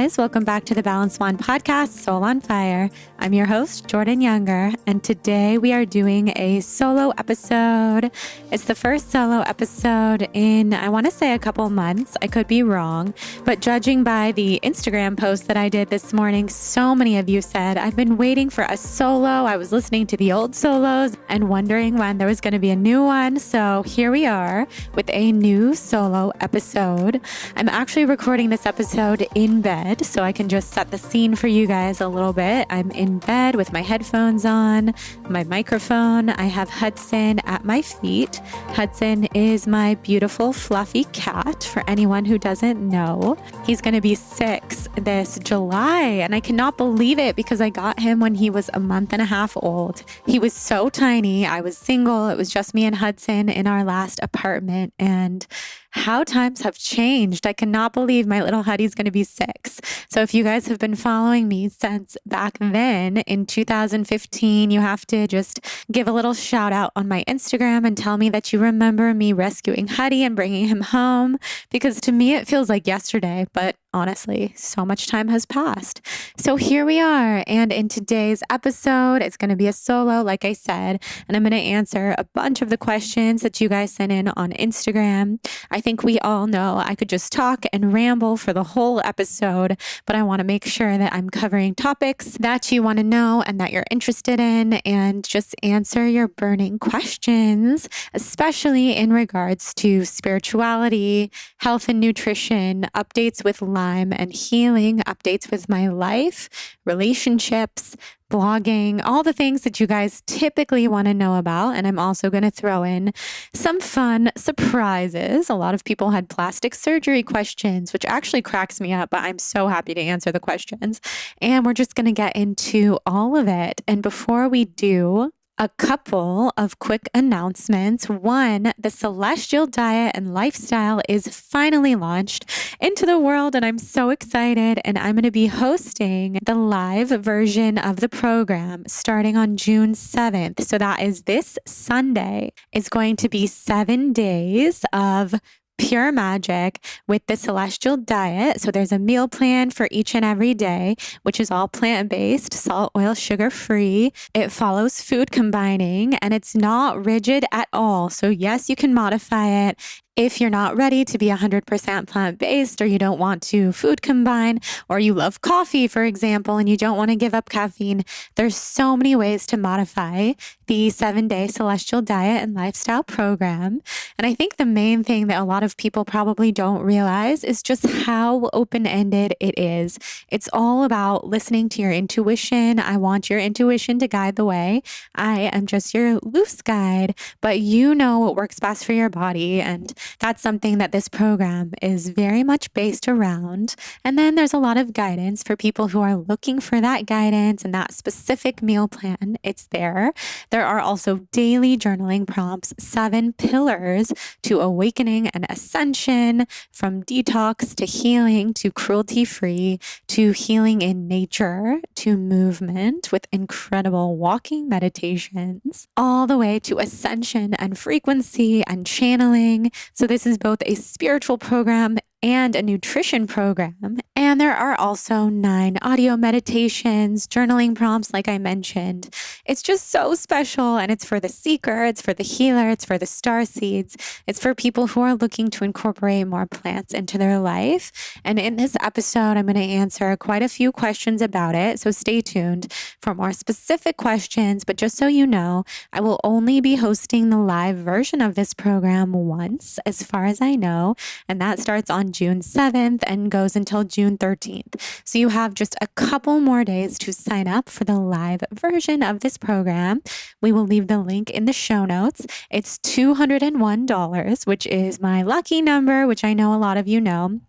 guys. Welcome back to the Balanced One podcast, Soul on Fire. I'm your host, Jordan Younger, and today we are doing a solo episode. It's the first solo episode in, I want to say, a couple months. I could be wrong, but judging by the Instagram post that I did this morning, so many of you said, I've been waiting for a solo. I was listening to the old solos and wondering when there was going to be a new one. So here we are with a new solo episode. I'm actually recording this episode in bed, so I can just set the scene for you guys a little bit. I'm in bed with my headphones on, my microphone. I have Hudson at my feet. Hudson is my beautiful fluffy cat, for anyone who doesn't know. He's going to be 6 this July, and I cannot believe it because I got him when he was a month and a half old. He was so tiny. I was single. It was just me and Hudson in our last apartment, and how times have changed. I cannot believe my little Huddy's going to be 6. So if you guys have been following me since back then in 2015, you have to just give a little shout out on my Instagram and tell me that you remember me rescuing Huddy and bringing him home, because to me it feels like yesterday, but honestly, so much time has passed. So here we are. And in today's episode, it's going to be a solo, like I said, and I'm going to answer a bunch of the questions that you guys sent in on Instagram. I think we all know I could just talk and ramble for the whole episode, but I want to make sure that I'm covering topics that you want to know and that you're interested in, and just answer your burning questions, especially in regards to spirituality, health and nutrition, updates with Lyme and healing, updates with my life, relationships, blogging, all the things that you guys typically want to know about. And I'm also going to throw in some fun surprises. A lot of people had plastic surgery questions, which actually cracks me up, but I'm so happy to answer the questions. And we're just going to get into all of it. And before we do, a couple of quick announcements. One, the Celestial Diet and Lifestyle is finally launched into the world, and I'm so excited. And I'm going to be hosting the live version of the program starting on June 7th. So that is this Sunday. It's going to be 7 days of pure magic with the Celestial Diet. So there's a meal plan for each and every day, which is all plant-based, salt, oil, sugar-free. It follows food combining, and it's not rigid at all. So yes, you can modify it if you're not ready to be 100% plant-based, or you don't want to food combine, or you love coffee, for example, and you don't want to give up caffeine. There's so many ways to modify the 7-day Celestial Diet and Lifestyle program. And I think the main thing that a lot of people probably don't realize is just how open-ended it is. It's all about listening to your intuition. I want your intuition to guide the way. I am just your loose guide, but you know what works best for your body. And that's something that this program is very much based around. And then there's a lot of guidance for people who are looking for that guidance and that specific meal plan. It's there. There are also daily journaling prompts, 7 pillars to awakening and ascension, from detox to healing to cruelty-free to healing in nature to movement with incredible walking meditations, all the way to ascension and frequency and channeling. So this is both a spiritual program and a nutrition program. And there are also 9 audio meditations, journaling prompts, like I mentioned. It's just so special, and it's for the seeker, it's for the healer, it's for the star seeds, it's for people who are looking to incorporate more plants into their life. And in this episode, I'm going to answer quite a few questions about it, so stay tuned for more specific questions. But just so you know, I will only be hosting the live version of this program once, as far as I know, and that starts on June 7th and goes until June 13th. So you have just a couple more days to sign up for the live version of this program. We will leave the link in the show notes. It's $201, which is my lucky number, which I know a lot of you know.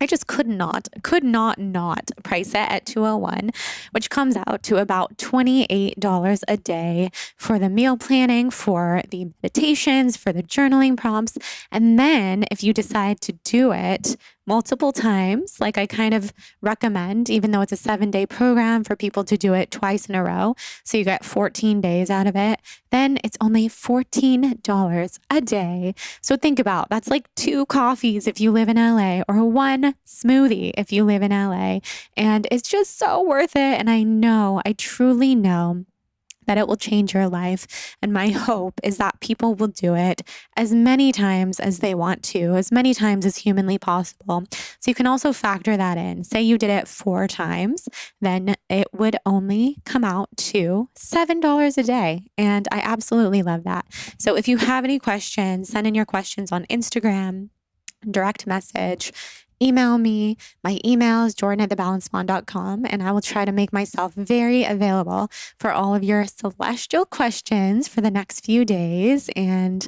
I just could not price it at $201, which comes out to about $28 a day for the meal planning, for the meditations, for the journaling prompts. And then if you decide to do it multiple times, like I kind of recommend, even though it's a 7-day program, for people to do it twice in a row. So you get 14 days out of it. Then it's only $14 a day. So think about that's like 2 coffees if you live in LA, or 1 smoothie if you live in LA. And it's just so worth it. And I truly know that it will change your life. And my hope is that people will do it as many times as they want to, as many times as humanly possible. So you can also factor that in. Say you did it 4 times, then it would only come out to $7 a day. And I absolutely love that. So if you have any questions, send in your questions on Instagram, direct message, email me. My email is jordan@thebalancedblonde.com, and I will try to make myself very available for all of your celestial questions for the next few days. And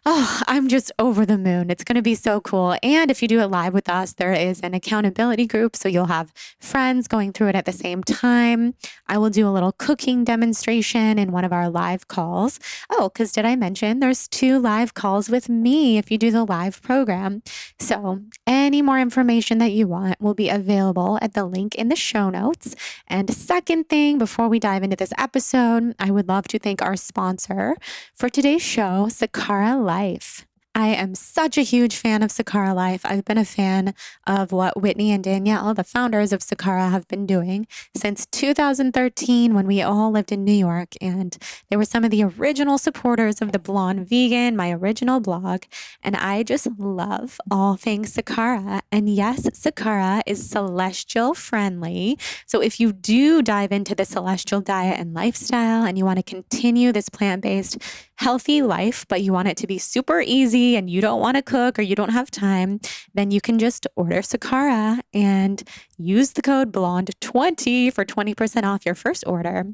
I'm just over the moon. It's going to be so cool. And if you do it live with us, there is an accountability group. So you'll have friends going through it at the same time. I will do a little cooking demonstration in one of our live calls. Oh, because did I mention there's 2 live calls with me if you do the live program? So any more information that you want will be available at the link in the show notes. And second thing, before we dive into this episode, I would love to thank our sponsor for today's show, Sakara Life. I am such a huge fan of Sakara Life. I've been a fan of what Whitney and Danielle, the founders of Sakara, have been doing since 2013 when we all lived in New York. And they were some of the original supporters of the Blonde Vegan, my original blog. And I just love all things Sakara. And yes, Sakara is celestial friendly. So if you do dive into the celestial diet and lifestyle and you want to continue this plant-based healthy life, but you want it to be super easy and you don't want to cook or you don't have time, then you can just order Sakara and use the code BLONDE20 for 20% off your first order.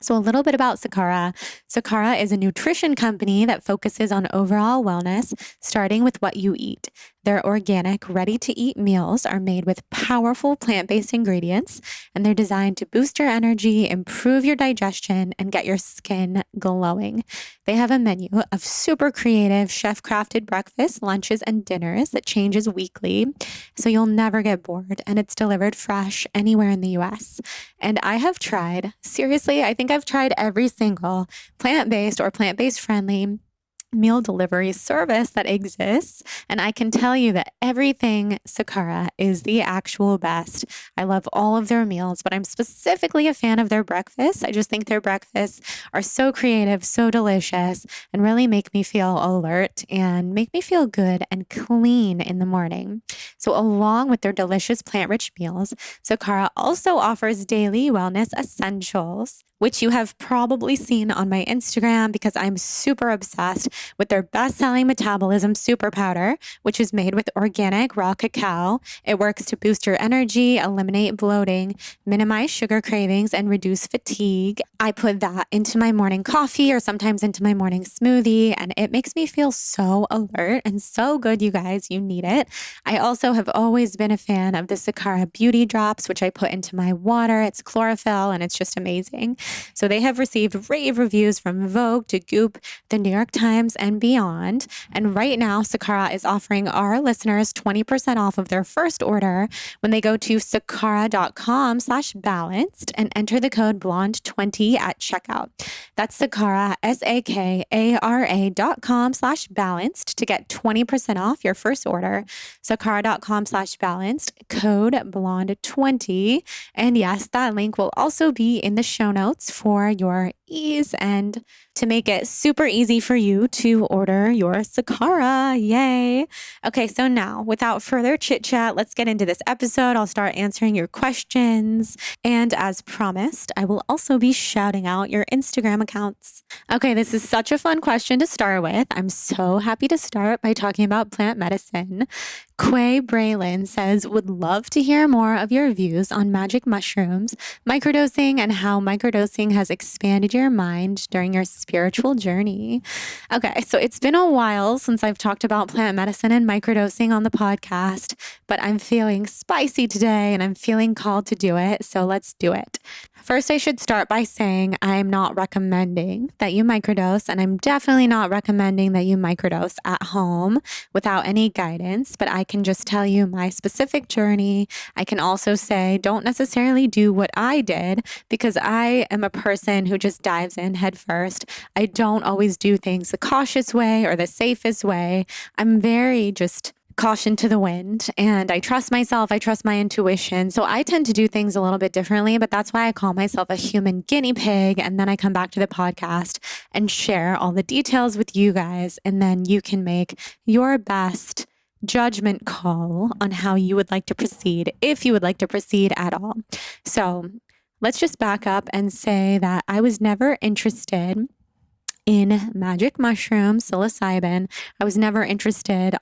So a little bit about Sakara. Sakara is a nutrition company that focuses on overall wellness, starting with what you eat. Their organic, ready-to-eat meals are made with powerful plant-based ingredients, and they're designed to boost your energy, improve your digestion, and get your skin glowing. They have a menu of super creative, chef-crafted breakfasts, lunches, and dinners that changes weekly, so you'll never get bored, and it's delivered fresh anywhere in the U.S. And I have tried, seriously, I think I've tried every single plant-based or plant-based friendly meal delivery service that exists. And I can tell you that everything Sakara is the actual best. I love all of their meals, but I'm specifically a fan of their breakfasts. I just think their breakfasts are so creative, so delicious, and really make me feel alert and make me feel good and clean in the morning. So along with their delicious plant-rich meals, Sakara also offers daily wellness essentials, which you have probably seen on my Instagram because I'm super obsessed with their best-selling metabolism super powder, which is made with organic raw cacao. It works to boost your energy, eliminate bloating, minimize sugar cravings, and reduce fatigue. I put that into my morning coffee or sometimes into my morning smoothie, and it makes me feel so alert and so good, you guys. You need it. I also have always been a fan of the Sakara Beauty Drops, which I put into my water. It's chlorophyll, and it's just amazing. So they have received rave reviews from Vogue to Goop, the New York Times, and beyond. And right now, Sakara is offering our listeners 20% off of their first order when they go to sakara.com/balanced and enter the code BLONDE20 at checkout. That's Sakara, SAKARA.com/balanced to get 20% off your first order. Sakara.com/balanced, code BLONDE20. And yes, that link will also be in the show notes for your ease and to make it super easy for you to order your Sakara. Yay. Okay, so now without further chit chat, let's get into this episode. I'll start answering your questions. And as promised, I will also be shouting out your Instagram accounts. Okay, this is such a fun question to start with. I'm so happy to start by talking about plant medicine. Quay Braylon says, would love to hear more of your views on magic mushrooms, microdosing, and how microdosing has expanded your your mind during your spiritual journey. Okay, so it's been a while since I've talked about plant medicine and microdosing on the podcast, but I'm feeling spicy today and I'm feeling called to do it, so let's do it. First, I should start by saying I'm not recommending that you microdose, and I'm definitely not recommending that you microdose at home without any guidance, but I can just tell you my specific journey. I can also say don't necessarily do what I did because I am a person who just dives in head first. I don't always do things the cautious way or the safest way. I'm very just caution to the wind, and I trust myself. I trust my intuition. So I tend to do things a little bit differently, but that's why I call myself a human guinea pig. And then I come back to the podcast and share all the details with you guys. And then you can make your best judgment call on how you would like to proceed, if you would like to proceed at all. So let's just back up and say that I was never interested in magic mushrooms, psilocybin. I was never interested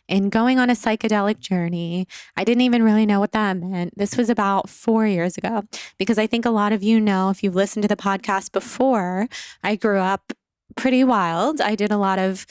in going on a psychedelic journey. I didn't even really know what that meant. This was about 4 years ago, because I think a lot of you know, if you've listened to the podcast before, I grew up pretty wild. I did a lot of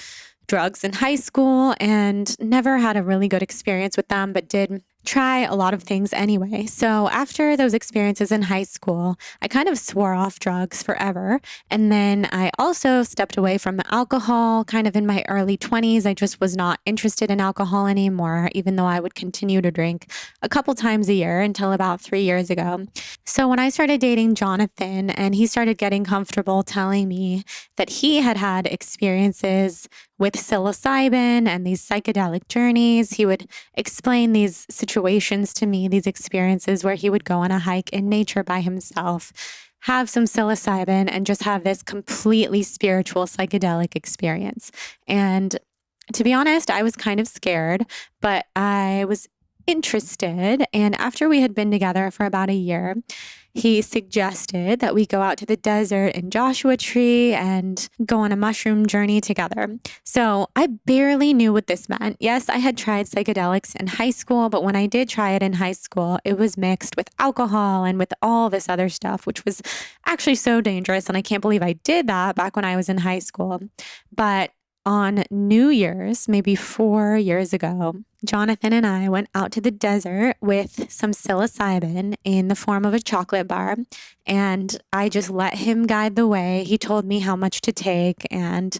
drugs in high school and never had a really good experience with them, but did try a lot of things anyway. So after those experiences in high school, I kind of swore off drugs forever. And then I also stepped away from alcohol kind of in my early 20s. I just was not interested in alcohol anymore, even though I would continue to drink a couple times a year until about 3 years ago. So when I started dating Jonathan and he started getting comfortable telling me that he had had experiences with psilocybin and these psychedelic journeys, he would explain these situations to me, these experiences where he would go on a hike in nature by himself, have some psilocybin, and just have this completely spiritual psychedelic experience. And to be honest, I was kind of scared, but I was interested. And after we had been together for about a year, he suggested that we go out to the desert in Joshua Tree and go on a mushroom journey together. So I barely knew what this meant. Yes, I had tried psychedelics in high school, but when I did try it in high school, it was mixed with alcohol and with all this other stuff, which was actually so dangerous. And I can't believe I did that back when I was in high school. But on New Year's, maybe 4 years ago, Jonathan and I went out to the desert with some psilocybin in the form of a chocolate bar, and I just let him guide the way. He told me how much to take, and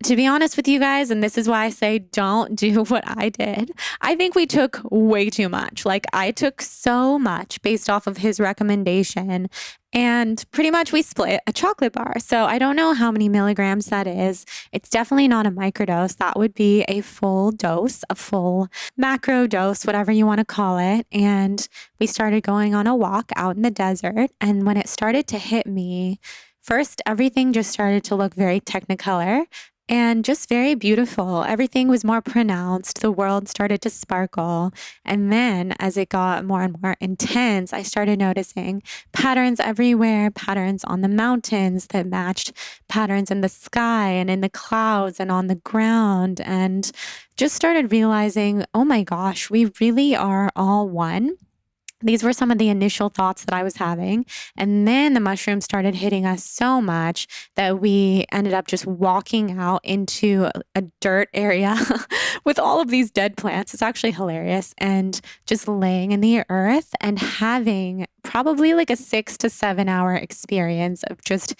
to be honest with you guys, and this is why I say don't do what I did, I think we took way too much. Like, I took so much based off of his recommendation, and pretty much we split a chocolate bar. So I don't know how many milligrams that is. It's definitely not a microdose. That would be a full dose, a full macro dose, whatever you want to call it. And we started going on a walk out in the desert. And when it started to hit me, first, everything just started to look very technicolor and just very beautiful. Everything was more pronounced. The world started to sparkle. And then as it got more and more intense, I started noticing patterns everywhere, patterns on the mountains that matched patterns in the sky and in the clouds and on the ground. And just started realizing, oh my gosh, we really are all one. These were some of the initial thoughts that I was having. And then the mushrooms started hitting us so much that we ended up just walking out into a dirt area with all of these dead plants. It's actually hilarious. And just laying in the earth and having probably like a 6 to 7 hour experience of just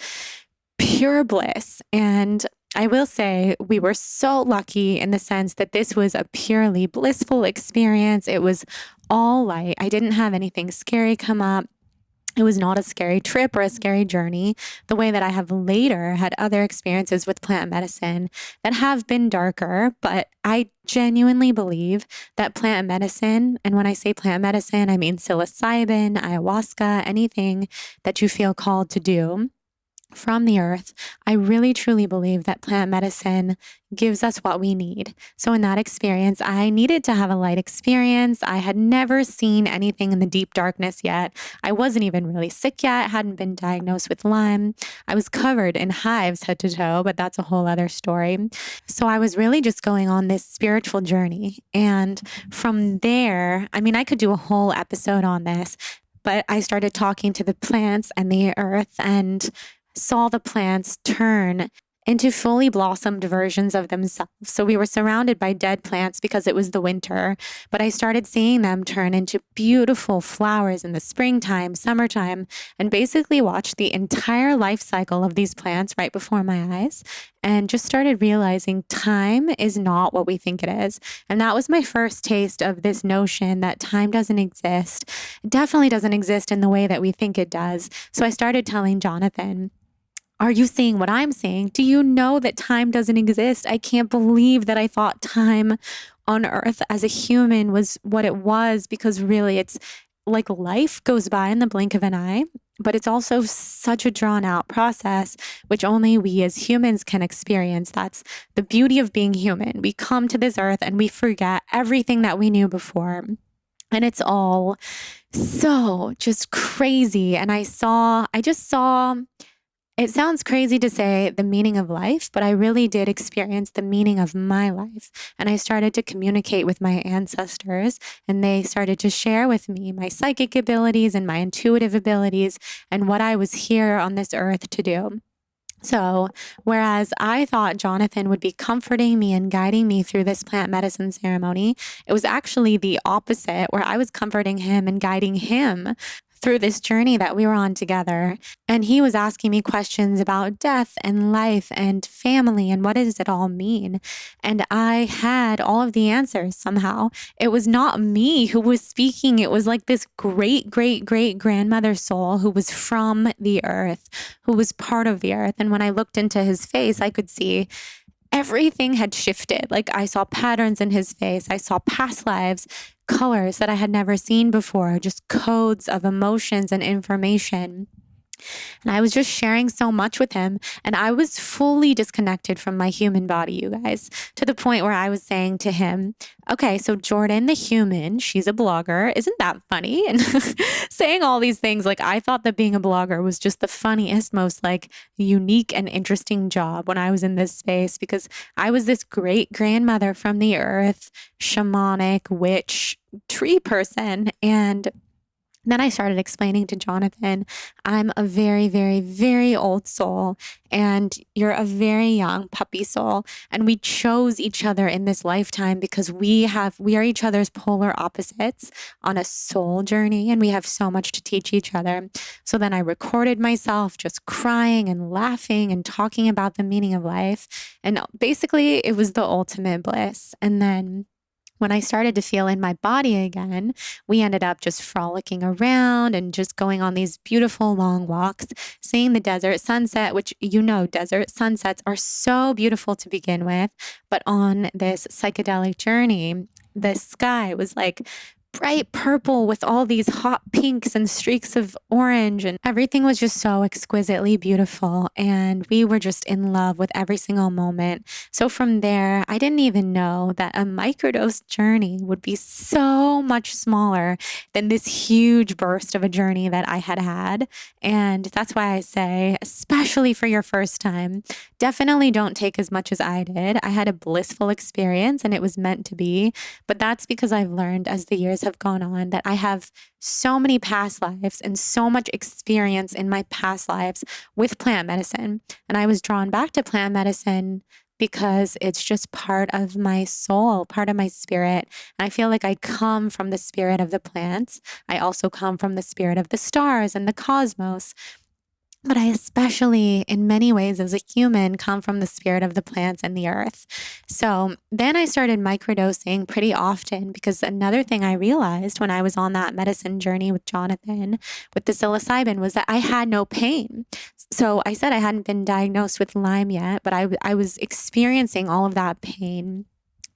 pure bliss. And I will say we were so lucky in the sense that this was a purely blissful experience. It was all light. I didn't have anything scary come up. It was not a scary trip or a scary journey, the way that I have later had other experiences with plant medicine that have been darker. But I genuinely believe that plant medicine, and when I say plant medicine, I mean psilocybin, ayahuasca, anything that you feel called to do from the earth, I really truly believe that plant medicine gives us what we need. So in that experience, I needed to have a light experience. I had never seen anything in the deep darkness yet. I wasn't even really sick yet, hadn't been diagnosed with Lyme. I was covered in hives head to toe, but that's a whole other story. So I was really just going on this spiritual journey. And from there, I mean, I could do a whole episode on this, but I started talking to the plants and the earth and saw the plants turn into fully blossomed versions of themselves. So we were surrounded by dead plants because it was the winter, but I started seeing them turn into beautiful flowers in the springtime, summertime, and basically watched the entire life cycle of these plants right before my eyes and just started realizing time is not what we think it is. And that was my first taste of this notion that time doesn't exist. It definitely doesn't exist in the way that we think it does. So I started telling Jonathan, are you seeing what I'm seeing? Do you know that time doesn't exist? I can't believe that I thought time on earth as a human was what it was, because really it's like life goes by in the blink of an eye, but it's also such a drawn out process, which only we as humans can experience. That's the beauty of being human. We come to this earth and we forget everything that we knew before. And it's all so just crazy. And I just saw, it sounds crazy to say the meaning of life, but I really did experience the meaning of my life. And I started to communicate with my ancestors, and they started to share with me my psychic abilities and my intuitive abilities and what I was here on this earth to do. So, whereas I thought Jonathan would be comforting me and guiding me through this plant medicine ceremony, it was actually the opposite, where I was comforting him and guiding him through this journey that we were on together. And he was asking me questions about death and life and family and what does it all mean? And I had all of the answers somehow. It was not me who was speaking. It was like this great, great, great grandmother soul who was from the earth, who was part of the earth. And when I looked into his face, I could see everything had shifted. Like I saw patterns in his face. I saw past lives, colors that I had never seen before, just codes of emotions and information. And I was just sharing so much with him. And I was fully disconnected from my human body, you guys, to the point where I was saying to him, okay, so Jordan, the human, she's a blogger. Isn't that funny? And saying all these things, like I thought that being a blogger was just the funniest, most like unique and interesting job when I was in this space, because I was this great grandmother from the earth, shamanic, witch, tree person. And then I started explaining to Jonathan, I'm a very, very, very old soul, and you're a very young puppy soul. And we chose each other in this lifetime because we are each other's polar opposites on a soul journey, and we have so much to teach each other. So then I recorded myself just crying and laughing and talking about the meaning of life. And basically, it was the ultimate bliss. And then when I started to feel in my body again, we ended up just frolicking around and just going on these beautiful long walks, seeing the desert sunset, which desert sunsets are so beautiful to begin with. But on this psychedelic journey, the sky was like bright purple with all these hot pinks and streaks of orange, and everything was just so exquisitely beautiful, and we were just in love with every single moment. So from there, I didn't even know that a microdose journey would be so much smaller than this huge burst of a journey that I had had. And that's why I say, especially for your first time, definitely don't take as much as I did. I had a blissful experience and it was meant to be, but that's because I've learned as the years have gone on that I have so many past lives and so much experience in my past lives with plant medicine. And I was drawn back to plant medicine because it's just part of my soul, part of my spirit. And I feel like I come from the spirit of the plants. I also come from the spirit of the stars and the cosmos. But I especially, in many ways, as a human, come from the spirit of the plants and the earth. So then I started microdosing pretty often, because another thing I realized when I was on that medicine journey with Jonathan, with the psilocybin, was that I had no pain. So I said I hadn't been diagnosed with Lyme yet, but I was experiencing all of that pain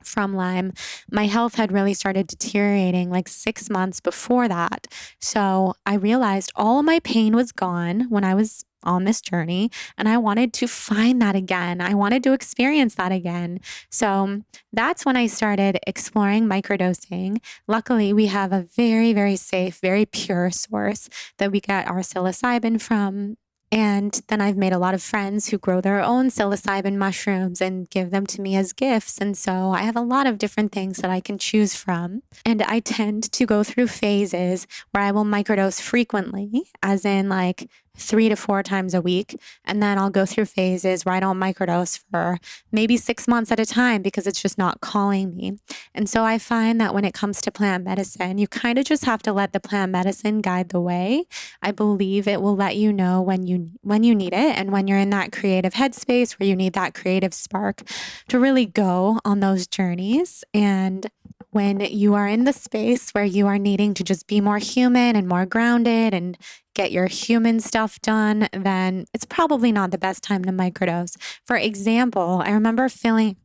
from Lyme. My health had really started deteriorating like 6 months before that. So I realized all of my pain was gone when I was on this journey, and I wanted to find that again. I wanted to experience that again. So that's when I started exploring microdosing. Luckily, we have a very, very safe, very pure source that we get our psilocybin from. And then I've made a lot of friends who grow their own psilocybin mushrooms and give them to me as gifts. And so I have a lot of different things that I can choose from. And I tend to go through phases where I will microdose frequently, as in like 3 to 4 times a week. And then I'll go through phases where I don't microdose for maybe 6 months at a time because it's just not calling me. And so I find that when it comes to plant medicine, you kind of just have to let the plant medicine guide the way. I believe it will let you know when you need it and when you're in that creative headspace where you need that creative spark to really go on those journeys. And when you are in the space where you are needing to just be more human and more grounded and get your human stuff done, then it's probably not the best time to microdose. For example, I remember filling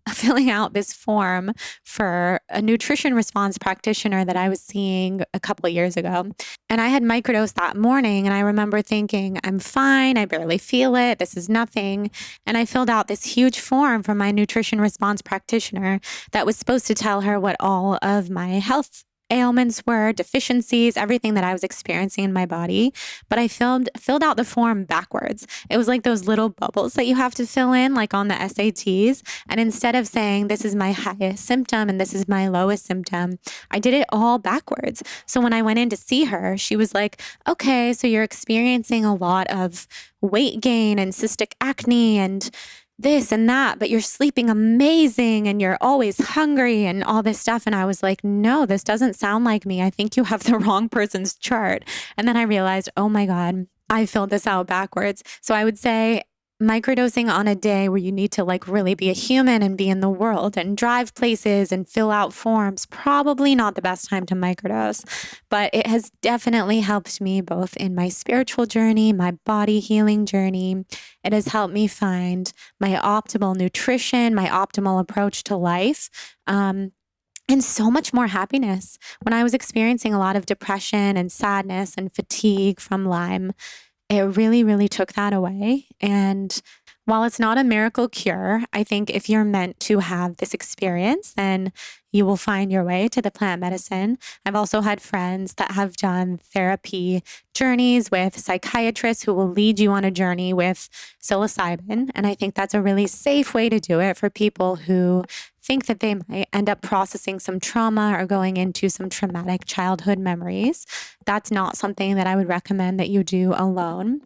out this form for a nutrition response practitioner that I was seeing a couple of years ago. And I had microdosed that morning, and I remember thinking, I'm fine, I barely feel it, this is nothing. And I filled out this huge form for my nutrition response practitioner that was supposed to tell her what all of my health ailments were, deficiencies, everything that I was experiencing in my body. But I filled out the form backwards. It was like those little bubbles that you have to fill in, like on the SATs. And instead of saying, this is my highest symptom and this is my lowest symptom, I did it all backwards. So when I went in to see her, she was like, okay, so you're experiencing a lot of weight gain and cystic acne and this and that, but you're sleeping amazing and you're always hungry and all this stuff. And I was like, no, this doesn't sound like me. I think you have the wrong person's chart. And then I realized, oh my God, I filled this out backwards. So I would say microdosing on a day where you need to like really be a human and be in the world and drive places and fill out forms, probably not the best time to microdose, but it has definitely helped me both in my spiritual journey, my body healing journey. It has helped me find my optimal nutrition, my optimal approach to life. And so much more happiness. When I was experiencing a lot of depression and sadness and fatigue from Lyme, it really, really took that away. And while it's not a miracle cure, I think if you're meant to have this experience, then you will find your way to the plant medicine. I've also had friends that have done therapy journeys with psychiatrists who will lead you on a journey with psilocybin. And I think that's a really safe way to do it for people who think that they might end up processing some trauma or going into some traumatic childhood memories. That's not something that I would recommend that you do alone.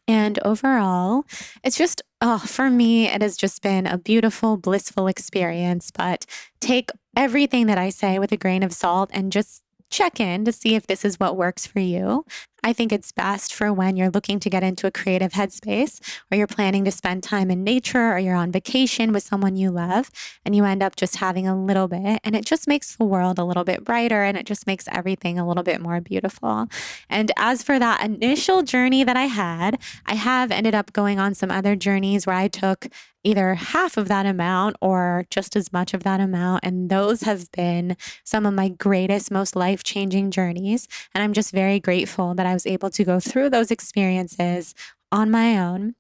And overall, it's just, for me, it has just been a beautiful, blissful experience. But take everything that I say with a grain of salt and just check in to see if this is what works for you. I think it's best for when you're looking to get into a creative headspace, or you're planning to spend time in nature, or you're on vacation with someone you love, and you end up just having a little bit, and it just makes the world a little bit brighter, and it just makes everything a little bit more beautiful. And as for that initial journey that I have ended up going on some other journeys where I took either half of that amount or just as much of that amount. And those have been some of my greatest, most life-changing journeys. And I'm just very grateful that I was able to go through those experiences on my own.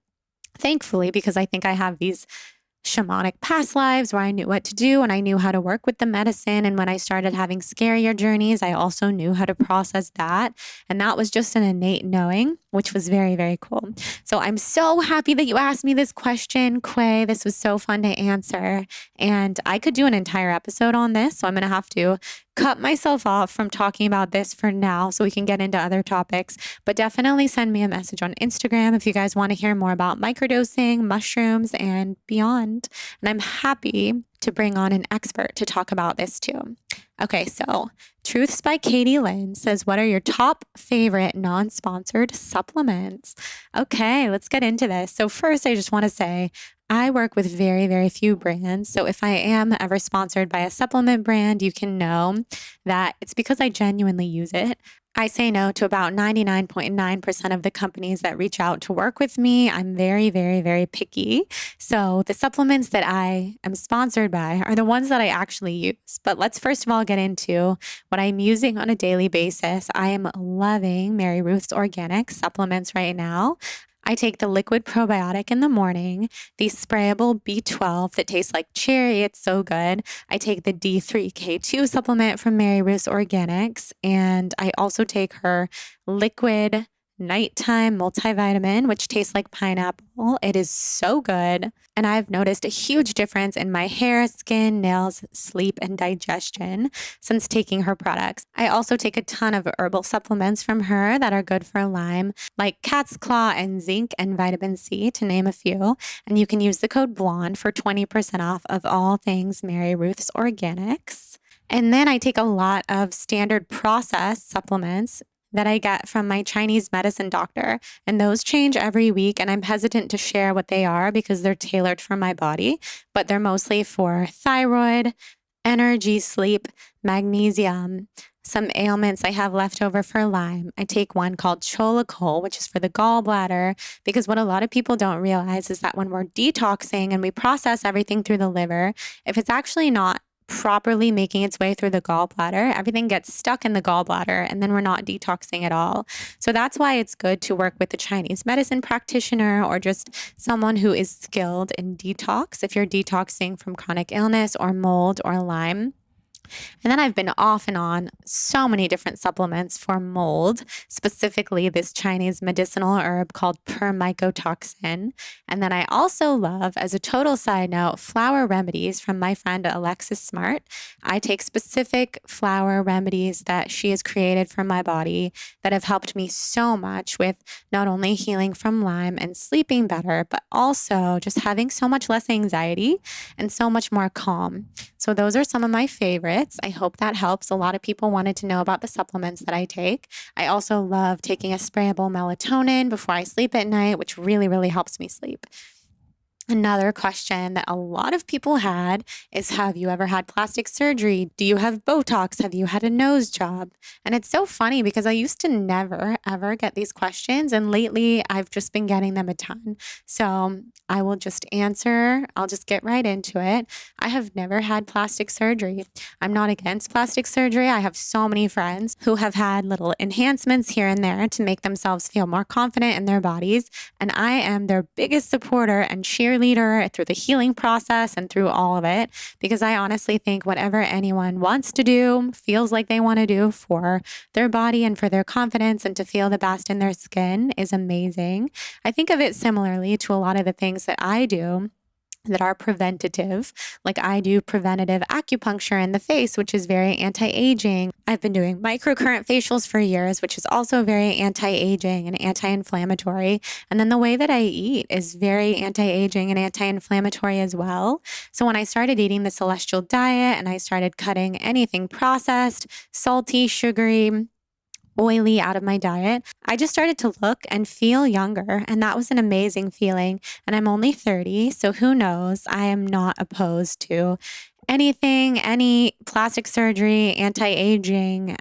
Thankfully, because I think I have these shamanic past lives where I knew what to do and I knew how to work with the medicine. And when I started having scarier journeys, I also knew how to process that. And that was just an innate knowing, which was very, very cool. So I'm so happy that you asked me this question, Quay. This was so fun to answer. And I could do an entire episode on this. So I'm going to have to cut myself off from talking about this for now so we can get into other topics. But definitely send me a message on Instagram if you guys want to hear more about microdosing, mushrooms, and beyond. And I'm happy to bring on an expert to talk about this too. Okay, so Truths by Katie Lynn says, what are your top favorite non-sponsored supplements? Okay, let's get into this. So first, I just want to say, I work with very, very few brands. So if I am ever sponsored by a supplement brand, you can know that it's because I genuinely use it. I say no to about 99.9% of the companies that reach out to work with me. I'm very, very, very picky. So the supplements that I am sponsored by are the ones that I actually use. But let's first of all get into what I'm using on a daily basis. I am loving Mary Ruth's organic supplements right now. I take the liquid probiotic in the morning, the sprayable B12 that tastes like cherry. It's so good. I take the D3K2 supplement from Mary Ruth's Organics, and I also take her liquid nighttime multivitamin, which tastes like pineapple. It is so good. And I've noticed a huge difference in my hair, skin, nails, sleep, and digestion since taking her products. I also take a ton of herbal supplements from her that are good for Lyme, like cat's claw and zinc and vitamin C, to name a few. And you can use the code BLONDE for 20% off of all things Mary Ruth's Organics. And then I take a lot of standard processed supplements that I get from my Chinese medicine doctor. And those change every week. And I'm hesitant to share what they are because they're tailored for my body, but they're mostly for thyroid, energy, sleep, magnesium, some ailments I have left over for Lyme. I take one called Cholacol, which is for the gallbladder, because what a lot of people don't realize is that when we're detoxing and we process everything through the liver, if it's actually not properly making its way through the gallbladder, everything gets stuck in the gallbladder and then we're not detoxing at all. So that's why it's good to work with a Chinese medicine practitioner or just someone who is skilled in detox if you're detoxing from chronic illness or mold or Lyme. And then I've been off and on so many different supplements for mold, specifically this Chinese medicinal herb called permycotoxin. And then I also love, as a total side note, flower remedies from my friend Alexis Smart. I take specific flower remedies that she has created for my body that have helped me so much with not only healing from Lyme and sleeping better, but also just having so much less anxiety and so much more calm. So those are some of my favorites. I hope that helps. A lot of people wanted to know about the supplements that I take. I also love taking a sprayable melatonin before I sleep at night, which really, really helps me sleep. Another question that a lot of people had is, have you ever had plastic surgery? Do you have Botox? Have you had a nose job? And it's so funny because I used to never, ever get these questions. And lately I've just been getting them a ton. So I will just answer. I'll just get right into it. I have never had plastic surgery. I'm not against plastic surgery. I have so many friends who have had little enhancements here and there to make themselves feel more confident in their bodies. And I am their biggest supporter and cheerleader through the healing process and through all of it, because I honestly think whatever anyone wants to do, feels like they want to do for their body and for their confidence and to feel the best in their skin is amazing. I think of it similarly to a lot of the things that I do that are preventative. Like I do preventative acupuncture in the face, which is very anti-aging. I've been doing microcurrent facials for years, which is also very anti-aging and anti-inflammatory. And then the way that I eat is very anti-aging and anti-inflammatory as well. So when I started eating the celestial diet and I started cutting anything processed, salty, sugary, oily out of my diet, I just started to look and feel younger. And that was an amazing feeling. And I'm only 30, so who knows? I am not opposed to anything, any plastic surgery, anti-aging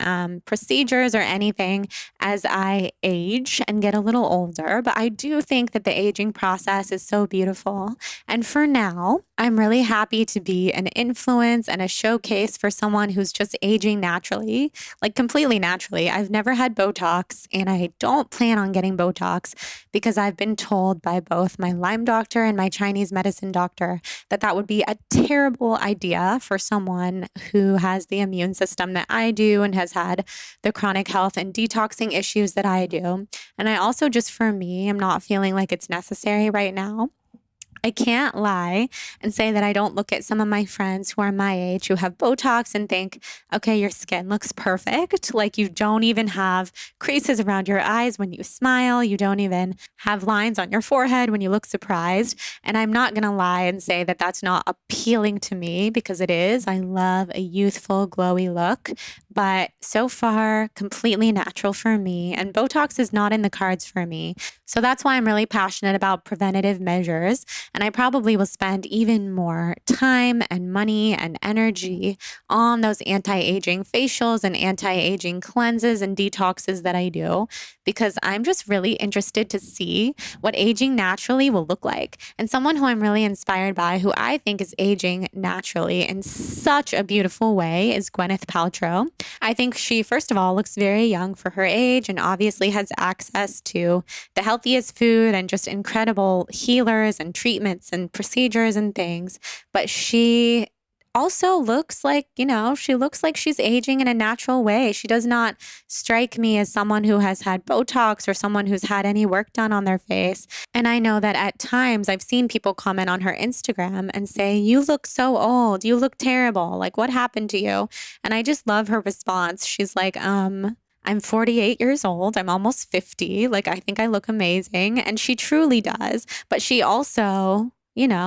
procedures or anything as I age and get a little older. But I do think that the aging process is so beautiful. And for now, I'm really happy to be an influence and a showcase for someone who's just aging naturally, like completely naturally. I've never had Botox and I don't plan on getting Botox because I've been told by both my Lyme doctor and my Chinese medicine doctor that that would be a terrible idea for someone who has the immune system that I do and has had the chronic health and detoxing issues that I do. And I also, just for me, I'm not feeling like it's necessary right now. I can't lie and say that I don't look at some of my friends who are my age who have Botox and think, okay, your skin looks perfect. Like you don't even have creases around your eyes when you smile. You don't even have lines on your forehead when you look surprised. And I'm not going to lie and say that that's not appealing to me, because it is. I love a youthful, glowy look, but so far completely natural for me. And Botox is not in the cards for me. So that's why I'm really passionate about preventative measures. And I probably will spend even more time and money and energy on those anti-aging facials and anti-aging cleanses and detoxes that I do, because I'm just really interested to see what aging naturally will look like. And someone who I'm really inspired by, who I think is aging naturally in such a beautiful way, is Gwyneth Paltrow. I think she, first of all, looks very young for her age and obviously has access to the healthiest food and just incredible healers and treatments and procedures and things. But she also looks like, she looks like she's aging in a natural way. She does not strike me as someone who has had Botox or someone who's had any work done on their face. And I know that at times I've seen people comment on her Instagram and say, "You look so old. You look terrible. Like, what happened to you?" And I just love her response. She's like, I'm 48 years old. I'm almost 50. Like, I think I look amazing. And she truly does. But she also,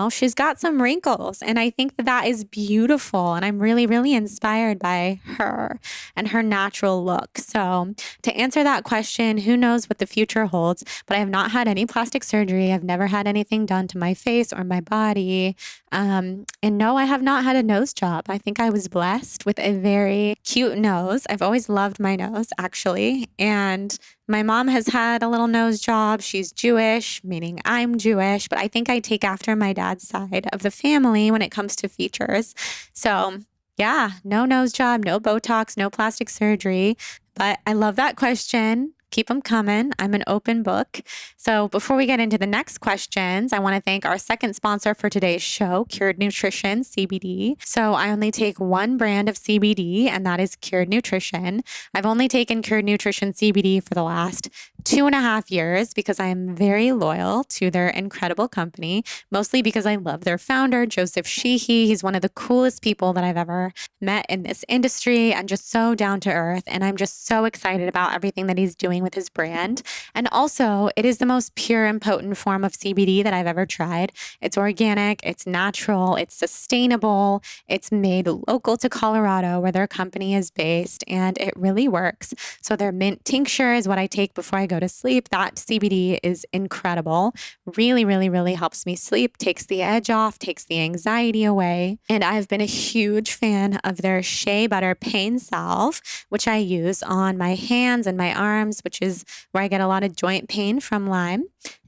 she's got some wrinkles. And I think that that is beautiful. And I'm really, really inspired by her and her natural look. So, to answer that question, who knows what the future holds? But I have not had any plastic surgery. I've never had anything done to my face or my body. And no, I have not had a nose job. I think I was blessed with a very cute nose. I've always loved my nose, actually. And my mom has had a little nose job. She's Jewish, meaning I'm Jewish, but I think I take after my dad's side of the family when it comes to features. So, yeah, no nose job, no Botox, no plastic surgery. But I love that question. Keep them coming. I'm an open book. So before we get into the next questions, I want to thank our second sponsor for today's show, Cured Nutrition CBD. So I only take one brand of CBD, and that is Cured Nutrition. I've only taken Cured Nutrition CBD for the last 2.5 years because I am very loyal to their incredible company, mostly because I love their founder, Joseph Sheehy. He's one of the coolest people that I've ever met in this industry and just so down to earth. And I'm just so excited about everything that he's doing with his brand. And also, it is the most pure and potent form of CBD that I've ever tried. It's organic, it's natural, it's sustainable, it's made local to Colorado where their company is based, and it really works. So their mint tincture is what I take before I go to sleep. That CBD is incredible. Really, really, really helps me sleep, takes the edge off, takes the anxiety away. And I've been a huge fan of their shea butter pain salve, which I use on my hands and my arms, which is where I get a lot of joint pain from Lyme.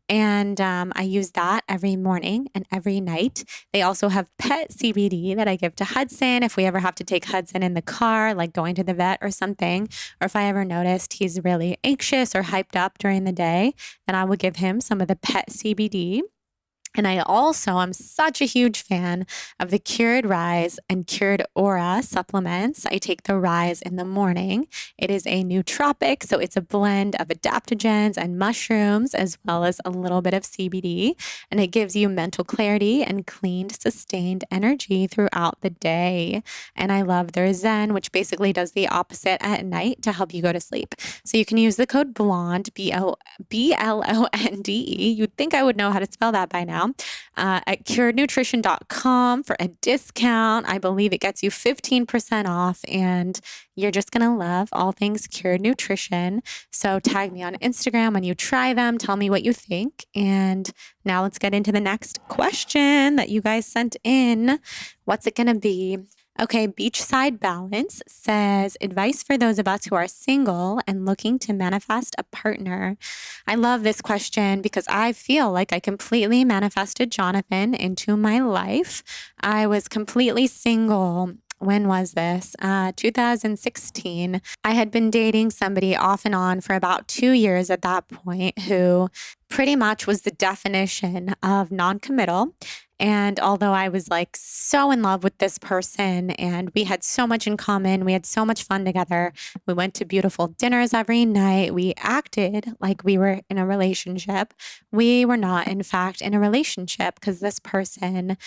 And I use that every morning and every night. They also have pet CBD that I give to Hudson if we ever have to take Hudson in the car, like going to the vet or something. Or if I ever noticed he's really anxious or hyped up during the day, then I will give him some of the pet CBD. And I also am such a huge fan of the Cured Rise and Cured Aura supplements. I take the Rise in the morning. It is a nootropic, so it's a blend of adaptogens and mushrooms, as well as a little bit of CBD. And it gives you mental clarity and cleaned, sustained energy throughout the day. And I love their Zen, which basically does the opposite at night to help you go to sleep. So you can use the code BLONDE, BLONDE. You'd think I would know how to spell that by now. At curednutrition.com for a discount. I believe it gets you 15% off, and you're just going to love all things Cured Nutrition. So tag me on Instagram when you try them. Tell me what you think. And now let's get into the next question that you guys sent in. What's it going to be? Okay, Beachside Balance says, advice for those of us who are single and looking to manifest a partner. I love this question because I feel like I completely manifested Jonathan into my life. I was completely single. When was this? 2016. I had been dating somebody off and on for about 2 years at that point who pretty much was the definition of non-committal. And although I was like so in love with this person and we had so much in common, we had so much fun together. We went to beautiful dinners every night. We acted like we were in a relationship. We were not, in fact, in a relationship because this person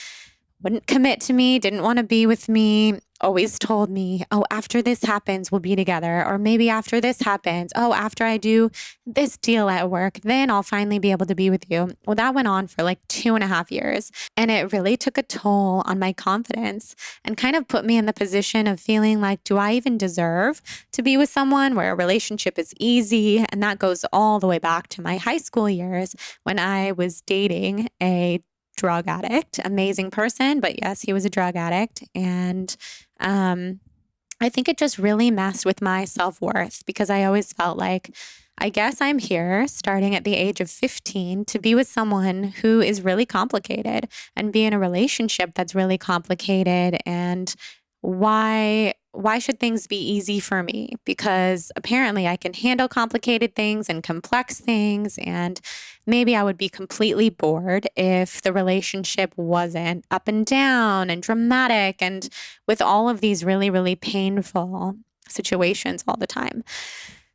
wouldn't commit to me, didn't want to be with me, always told me, oh, after this happens, we'll be together. Or maybe after this happens, oh, after I do this deal at work, then I'll finally be able to be with you. Well, that went on for like 2.5 years. And it really took a toll on my confidence and kind of put me in the position of feeling like, do I even deserve to be with someone where a relationship is easy? And that goes all the way back to my high school years when I was dating a drug addict, amazing person, but yes, he was a drug addict. And I think it just really messed with my self-worth because I always felt like, I guess I'm here starting at the age of 15 to be with someone who is really complicated and be in a relationship that's really complicated. And why should things be easy for me? Because apparently I can handle complicated things and complex things. And maybe I would be completely bored if the relationship wasn't up and down and dramatic and with all of these really, really painful situations all the time.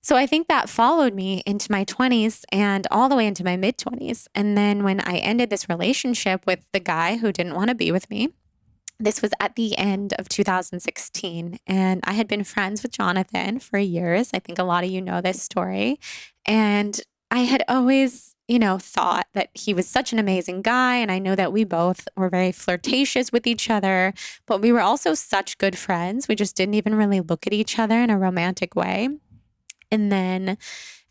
So I think that followed me into my 20s and all the way into my mid 20s. And then when I ended this relationship with the guy who didn't want to be with me, this was at the end of 2016. And I had been friends with Jonathan for years. I think a lot of you know this story. And I had always, thought that he was such an amazing guy. And I know that we both were very flirtatious with each other, but we were also such good friends. We just didn't even really look at each other in a romantic way. And then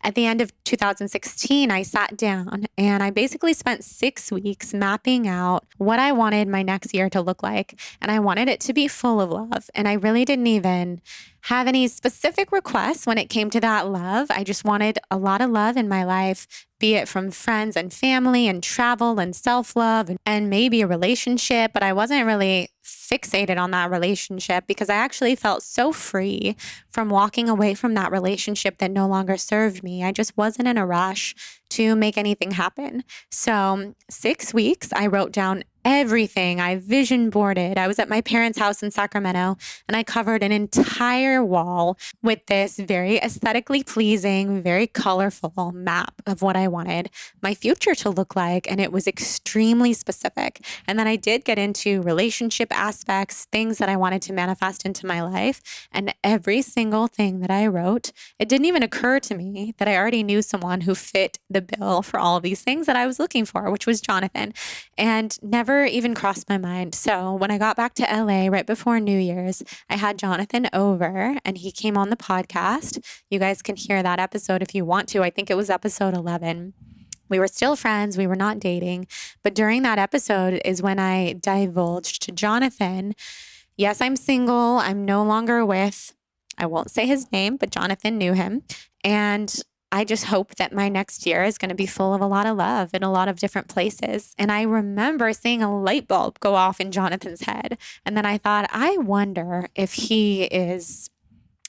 at the end of 2016, I sat down and I basically spent 6 weeks mapping out what I wanted my next year to look like. And I wanted it to be full of love. And I really didn't even have any specific requests when it came to that love. I just wanted a lot of love in my life, be it from friends and family and travel and self-love and maybe a relationship. But I wasn't really fixated on that relationship because I actually felt so free from walking away from that relationship that no longer served me. I just wasn't in a rush to make anything happen. So 6 weeks, I wrote down everything. I vision boarded. I was at my parents' house in Sacramento and I covered an entire wall with this very aesthetically pleasing, very colorful map of what I wanted my future to look like. And it was extremely specific. And then I did get into relationship aspects, things that I wanted to manifest into my life. And every single thing that I wrote, it didn't even occur to me that I already knew someone who fit the bill for all of these things that I was looking for, which was Jonathan. And never even crossed my mind. So when I got back to LA right before New Year's, I had Jonathan over and he came on the podcast. You guys can hear that episode if you want to. I think it was episode 11. We were still friends. We were not dating. But during that episode is when I divulged to Jonathan, yes, I'm single. I'm no longer with, I won't say his name, but Jonathan knew him. And I just hope that my next year is going to be full of a lot of love in a lot of different places. And I remember seeing a light bulb go off in Jonathan's head. And then I thought, I wonder if he is,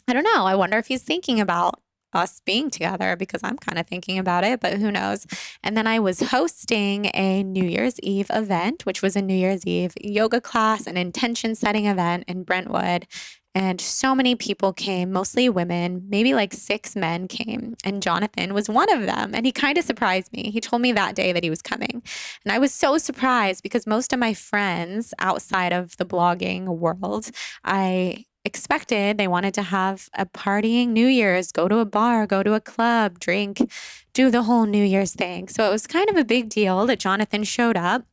I don't know, I wonder if he's thinking about us being together because I'm kind of thinking about it, but who knows? And then I was hosting a New Year's Eve event, which was a New Year's Eve yoga class, an intention setting event in Brentwood. And so many people came, mostly women, maybe like 6 men came. And Jonathan was one of them. And he kind of surprised me. He told me that day that he was coming. And I was so surprised because most of my friends outside of the blogging world, I expected they wanted to have a partying New Year's, go to a bar, go to a club, drink, do the whole New Year's thing. So it was kind of a big deal that Jonathan showed up.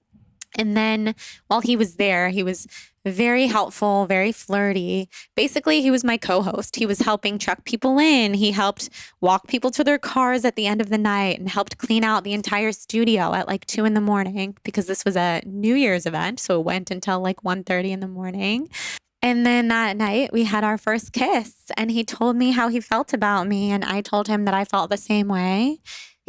And then while he was there, he was very helpful, very flirty. Basically, he was my co-host. He was helping check people in. He helped walk people to their cars at the end of the night and helped clean out the entire studio at like 2 a.m. because this was a New Year's event. So it went until like 1:30 in the morning. And then that night we had our first kiss and he told me how he felt about me. And I told him that I felt the same way.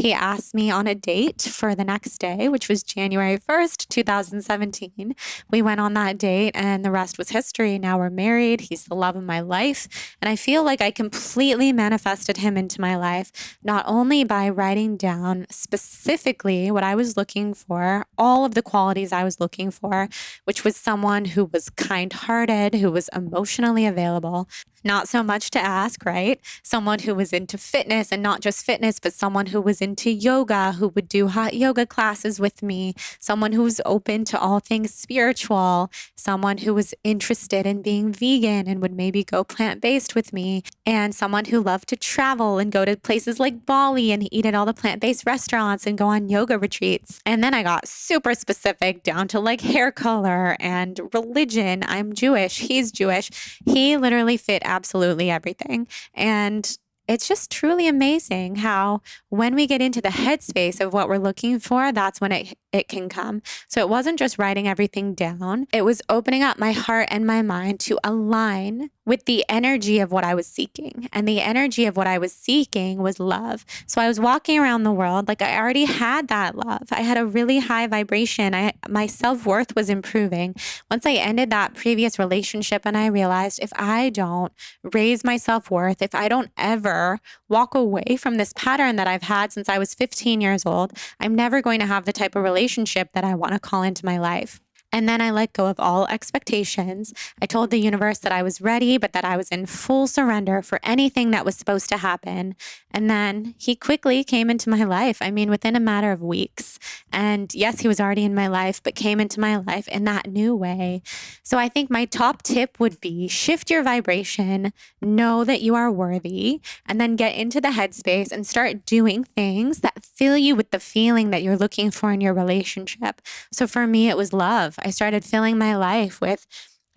He asked me on a date for the next day, which was January 1st, 2017. We went on that date and the rest was history. Now we're married. He's the love of my life. And I feel like I completely manifested him into my life, not only by writing down specifically what I was looking for, all of the qualities I was looking for, which was someone who was kind-hearted, who was emotionally available, not so much to ask, right? Someone who was into fitness and not just fitness, but someone who was into yoga, who would do hot yoga classes with me, someone who was open to all things spiritual, someone who was interested in being vegan and would maybe go plant-based with me, and someone who loved to travel and go to places like Bali and eat at all the plant-based restaurants and go on yoga retreats. And then I got super specific down to like hair color and religion. I'm Jewish. He's Jewish. He literally fit absolutely everything. And it's just truly amazing how when we get into the headspace of what we're looking for, that's when it can come. So it wasn't just writing everything down. It was opening up my heart and my mind to align with the energy of what I was seeking. And the energy of what I was seeking was love. So I was walking around the world like I already had that love. I had a really high vibration. My self-worth was improving. Once I ended that previous relationship and I realized if I don't raise my self-worth, if I don't ever never walk away from this pattern that I've had since I was 15 years old. I'm never going to have the type of relationship that I want to call into my life. And then I let go of all expectations. I told the universe that I was ready, but that I was in full surrender for anything that was supposed to happen. And then he quickly came into my life. I mean, within a matter of weeks. And yes, he was already in my life, but came into my life in that new way. So I think my top tip would be shift your vibration, know that you are worthy, and then get into the headspace and start doing things that fill you with the feeling that you're looking for in your relationship. So for me, it was love. I started filling my life with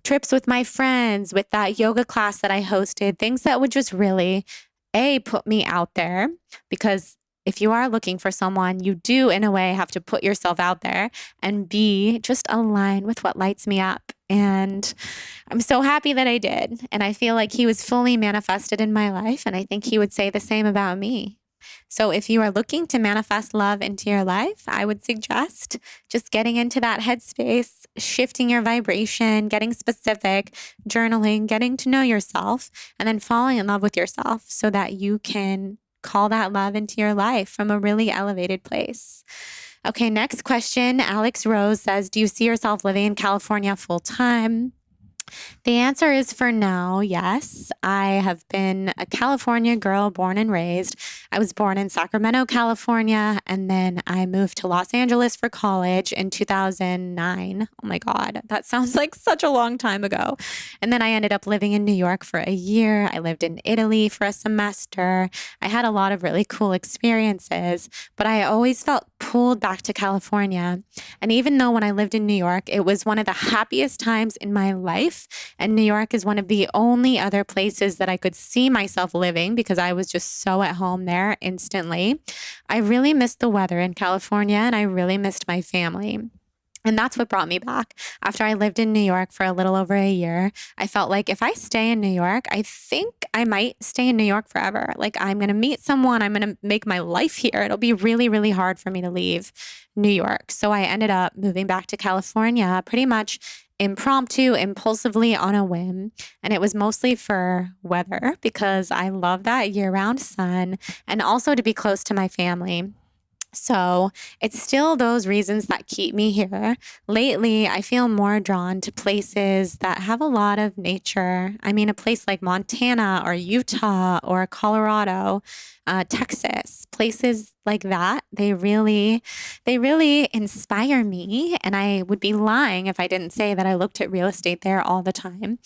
trips with my friends, with that yoga class that I hosted, things that would just really, put me out there. Because if you are looking for someone, you do, in a way, have to put yourself out there, and B, just align with what lights me up. And I'm so happy that I did. And I feel like he was fully manifested in my life. And I think he would say the same about me. So if you are looking to manifest love into your life, I would suggest just getting into that headspace, shifting your vibration, getting specific, journaling, getting to know yourself, and then falling in love with yourself so that you can call that love into your life from a really elevated place. Okay, next question. Alex Rose says, do you see yourself living in California full time? The answer is for now, yes. I have been a California girl born and raised. I was born in Sacramento, California, and then I moved to Los Angeles for college in 2009. Oh my God, that sounds like such a long time ago. And then I ended up living in New York for a year. I lived in Italy for a semester. I had a lot of really cool experiences, but I always felt pulled back to California. And even though when I lived in New York, it was one of the happiest times in my life, and New York is one of the only other places that I could see myself living because I was just so at home there instantly. I really missed the weather in California, and I really missed my family. And that's what brought me back. After I lived in New York for a little over a year, I felt like if I stay in New York, I think I might stay in New York forever. Like I'm going to meet someone, I'm going to make my life here. It'll be really, really hard for me to leave New York. So I ended up moving back to California pretty much impromptu, impulsively on a whim. And it was mostly for weather because I love that year-round sun and also to be close to my family. So it's still those reasons that keep me here. Lately, I feel more drawn to places that have a lot of nature. I mean, a place like Montana or Utah or Colorado, Texas, places like that, they really inspire me. And I would be lying if I didn't say that I looked at real estate there all the time.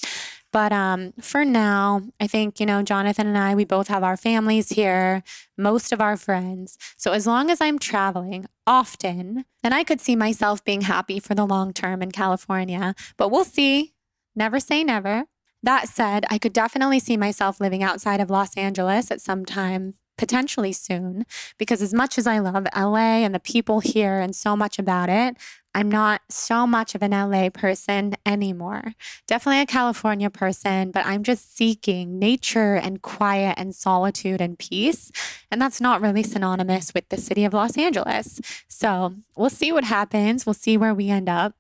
But for now, I think, Jonathan and I, we both have our families here, most of our friends. So as long as I'm traveling often, then I could see myself being happy for the long term in California. But we'll see. Never say never. That said, I could definitely see myself living outside of Los Angeles at some time, potentially soon, because as much as I love LA and the people here and so much about it, I'm not so much of an LA person anymore. Definitely a California person, but I'm just seeking nature and quiet and solitude and peace. And that's not really synonymous with the city of Los Angeles. So we'll see what happens. We'll see where we end up.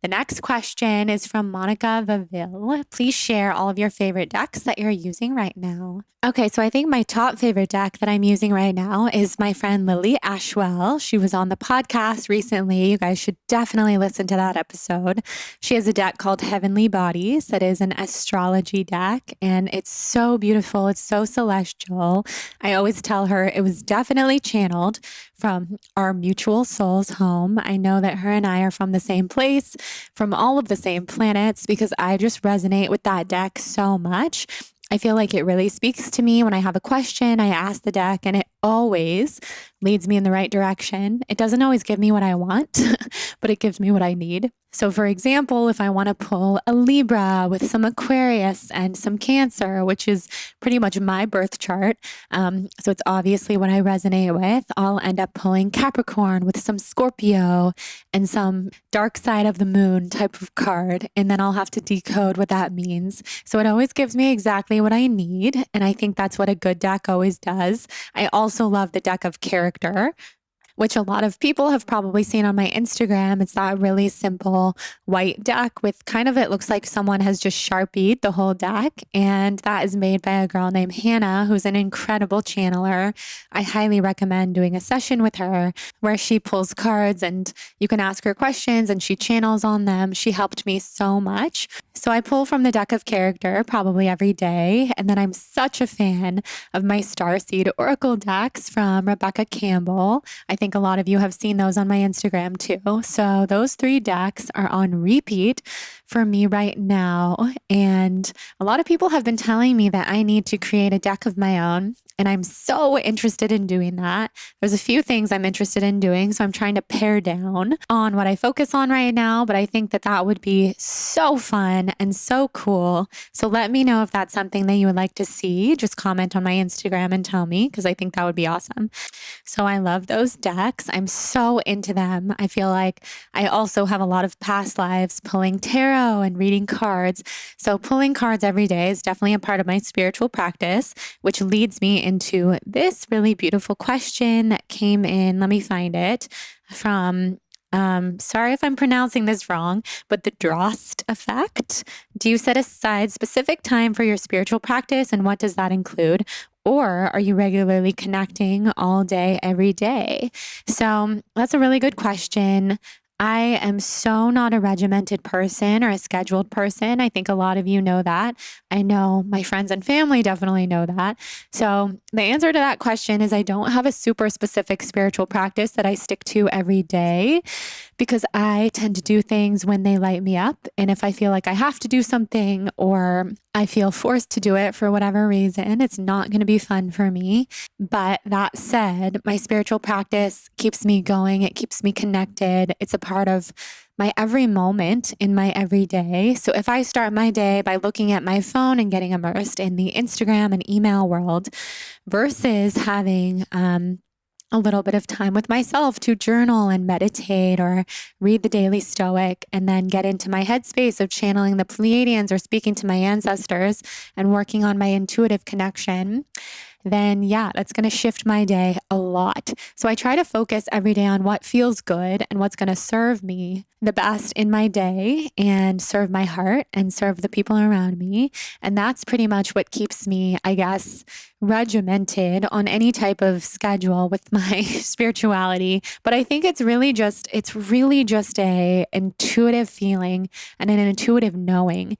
The next question is from Monica Vaville. Please share all of your favorite decks that you're using right now. Okay, so I think my top favorite deck that I'm using right now is my friend Lily Ashwell. She was on the podcast recently. You guys should definitely listen to that episode. She has a deck called Heavenly Bodies that is an astrology deck, and it's so beautiful. It's so celestial. I always tell her it was definitely channeled from our mutual soul's home. I know that her and I are from the same place, from all of the same planets, because I just resonate with that deck so much. I feel like it really speaks to me when I have a question. I ask the deck and it always leads me in the right direction. It doesn't always give me what I want, but it gives me what I need. So for example, if I want to pull a Libra with some Aquarius and some Cancer, which is pretty much my birth chart, so it's obviously what I resonate with, I'll end up pulling Capricorn with some Scorpio and some dark side of the moon type of card. And then I'll have to decode what that means. So it always gives me exactly what I need. And I think that's what a good deck always does. I also love the deck of character, which a lot of people have probably seen on my Instagram. It's that really simple white deck with kind of, it looks like someone has just Sharpied the whole deck. And that is made by a girl named Hannah, who's an incredible channeler. I highly recommend doing a session with her where she pulls cards and you can ask her questions and she channels on them. She helped me so much. So I pull from the deck of character probably every day. And then I'm such a fan of my Starseed Oracle decks from Rebecca Campbell. I think a lot of you have seen those on my Instagram too. So those 3 decks are on repeat for me right now. And a lot of people have been telling me that I need to create a deck of my own. And I'm so interested in doing that. There's a few things I'm interested in doing. So I'm trying to pare down on what I focus on right now. But I think that that would be so fun and so cool. So let me know if that's something that you would like to see. Just comment on my Instagram and tell me, because I think that would be awesome. So I love those decks. I'm so into them. I feel like I also have a lot of past lives pulling tarot and reading cards. So pulling cards every day is definitely a part of my spiritual practice, which leads me into this really beautiful question that came in. Let me find it from, sorry if I'm pronouncing this wrong, but the Drost effect. Do you set aside specific time for your spiritual practice, and what does that include? Or are you regularly connecting all day, every day? So that's a really good question. I am so not a regimented person or a scheduled person. I think a lot of you know that. I know my friends and family definitely know that. So the answer to that question is I don't have a super specific spiritual practice that I stick to every day, because I tend to do things when they light me up. And if I feel like I have to do something or I feel forced to do it for whatever reason, it's not going to be fun for me. But that said, my spiritual practice keeps me going. It keeps me connected. It's a part of my every moment in my everyday. So if I start my day by looking at my phone and getting immersed in the Instagram and email world versus having a little bit of time with myself to journal and meditate or read the Daily Stoic, and then get into my headspace of channeling the Pleiadians or speaking to my ancestors and working on my intuitive connection, then yeah, that's going to shift my day a lot. So I try to focus every day on what feels good and what's going to serve me the best in my day and serve my heart and serve the people around me. And that's pretty much what keeps me, I guess, regimented on any type of schedule with my spirituality. But I think it's really just a intuitive feeling and an intuitive knowing.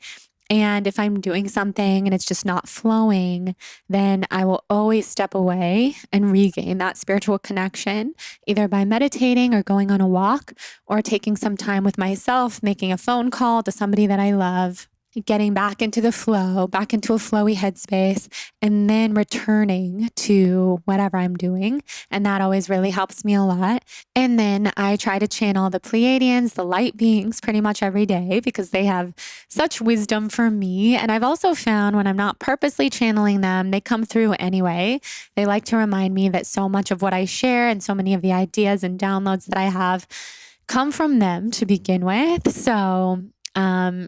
And if I'm doing something and it's just not flowing, then I will always step away and regain that spiritual connection, either by meditating or going on a walk or taking some time with myself, making a phone call to somebody that I love, getting back into the flow, back into a flowy headspace, and then returning to whatever I'm doing. And that always really helps me a lot. And then I try to channel the Pleiadians, the light beings, pretty much every day because they have such wisdom for me. And I've also found when I'm not purposely channeling them, they come through anyway. They like to remind me that so much of what I share and so many of the ideas and downloads that I have come from them to begin with. So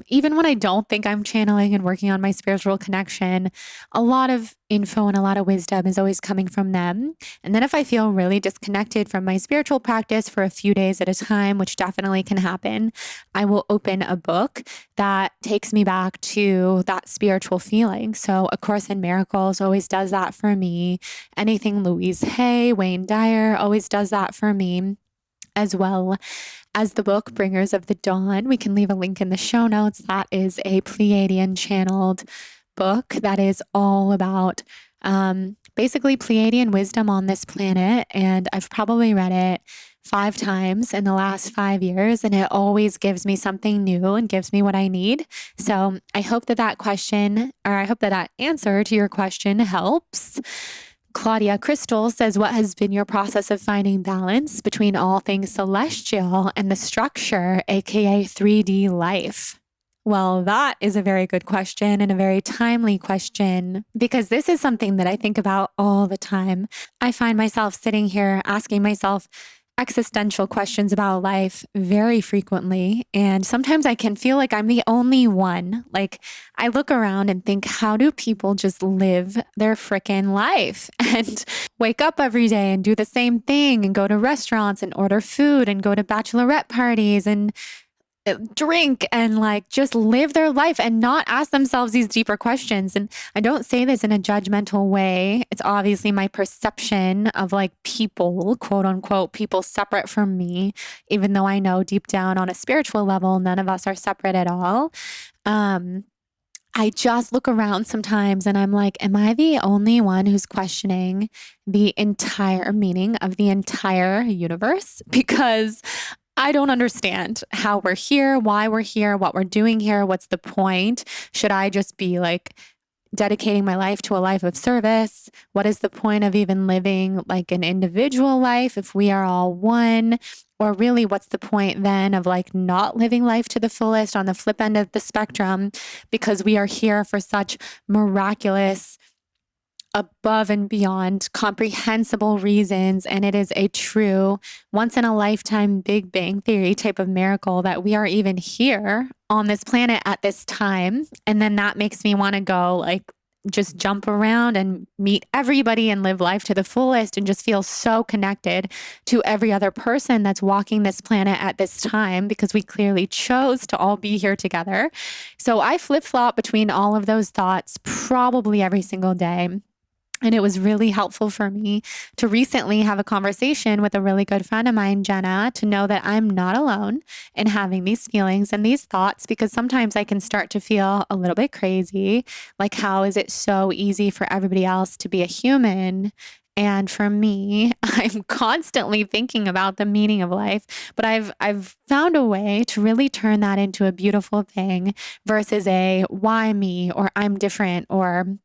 even when I don't think I'm channeling and working on my spiritual connection, a lot of info and a lot of wisdom is always coming from them. And then if I feel really disconnected from my spiritual practice for a few days at a time, which definitely can happen, I will open a book that takes me back to that spiritual feeling. So A Course in Miracles always does that for me. Anything Louise Hay, Wayne Dyer always does that for me, as well as the book Bringers of the Dawn. We can leave a link in the show notes. That is a Pleiadian channeled book that is all about basically Pleiadian wisdom on this planet. And I've probably read it 5 times in the last 5 years, and it always gives me something new and gives me what I need. So I hope that question, or I hope that answer to your question helps. Claudia Crystal says, what has been your process of finding balance between all things celestial and the structure, aka 3D life? Well, that is a very good question and a very timely question, because this is something that I think about all the time. I find myself sitting here asking myself, existential questions about life very frequently. And sometimes I can feel like I'm the only one. Like I look around and think, how do people just live their frickin' life and wake up every day and do the same thing and go to restaurants and order food and go to bachelorette parties and drink and like just live their life and not ask themselves these deeper questions. And I don't say this in a judgmental way. It's obviously my perception of like people, quote unquote, people separate from me, even though I know deep down on a spiritual level, none of us are separate at all. I just look around sometimes and I'm like, am I the only one who's questioning the entire meaning of the entire universe? Because I don't understand how we're here, why we're here, what we're doing here, what's the point? Should I just be like dedicating my life to a life of service? What is the point of even living like an individual life if we are all one? Or really, what's the point then of like not living life to the fullest on the flip end of the spectrum because we are here for such miraculous, above and beyond comprehensible reasons. And it is a true once in a lifetime Big Bang Theory type of miracle that we are even here on this planet at this time. And then that makes me want to go like just jump around and meet everybody and live life to the fullest and just feel so connected to every other person that's walking this planet at this time because we clearly chose to all be here together. So I flip-flop between all of those thoughts probably every single day. And it was really helpful for me to recently have a conversation with a really good friend of mine, Jenna, to know that I'm not alone in having these feelings and these thoughts, because sometimes I can start to feel a little bit crazy. Like, how is it so easy for everybody else to be a human? And for me, I'm constantly thinking about the meaning of life, but I've found a way to really turn that into a beautiful thing versus a why me or I'm different or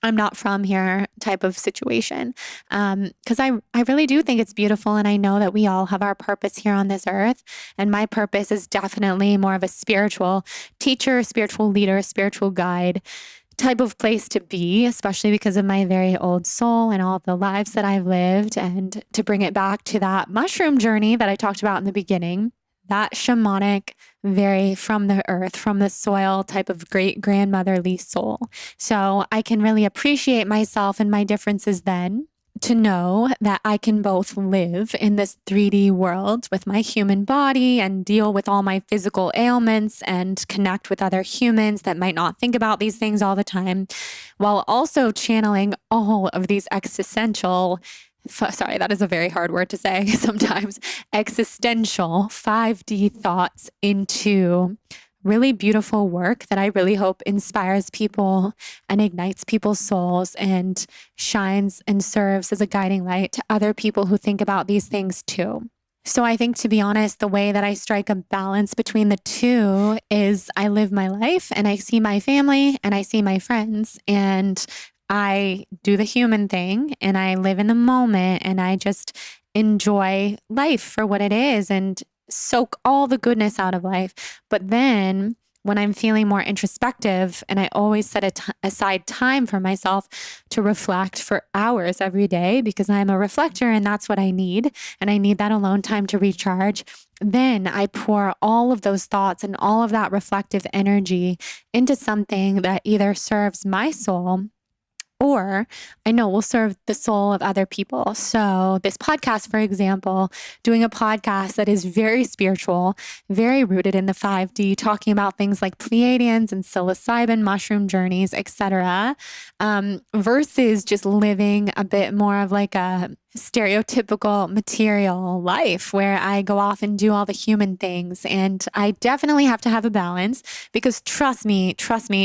I'm not from here type of situation. Because I really do think it's beautiful. And I know that we all have our purpose here on this earth. And my purpose is definitely more of a spiritual teacher, spiritual leader, spiritual guide type of place to be, especially because of my very old soul and all the lives that I've lived. And to bring it back to that mushroom journey that I talked about in the beginning, that shamanic, very from the earth, from the soil type of great grandmotherly soul. So I can really appreciate myself and my differences then, to know that I can both live in this 3D world with my human body and deal with all my physical ailments and connect with other humans that might not think about these things all the time, while also channeling all of these existential, sorry, that is a very hard word to say sometimes, existential 5D thoughts into really beautiful work that I really hope inspires people and ignites people's souls and shines and serves as a guiding light to other people who think about these things too. So I think, to be honest, the way that I strike a balance between the two is I live my life and I see my family and I see my friends and I do the human thing and I live in the moment and I just enjoy life for what it is and soak all the goodness out of life. But then when I'm feeling more introspective, and I always set aside time for myself to reflect for hours every day because I'm a reflector and that's what I need. And I need that alone time to recharge. Then I pour all of those thoughts and all of that reflective energy into something that either serves my soul or I know will serve the soul of other people. So this podcast, for example, doing a podcast that is very spiritual, very rooted in the 5D, talking about things like Pleiadians and psilocybin, mushroom journeys, etc., versus just living a bit more of like a stereotypical material life where I go off and do all the human things. And I definitely have to have a balance because trust me,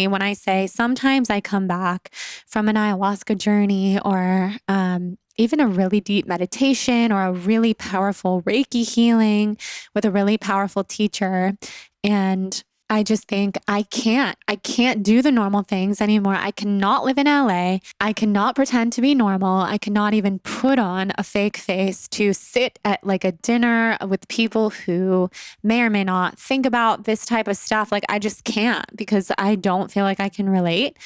when I say sometimes I come back from an ayahuasca journey or even a really deep meditation or a really powerful Reiki healing with a really powerful teacher, and I just think I can't do the normal things anymore. I cannot live in LA. I cannot pretend to be normal. I cannot even put on a fake face to sit at like a dinner with people who may or may not think about this type of stuff. Like I just can't because I don't feel like I can relate.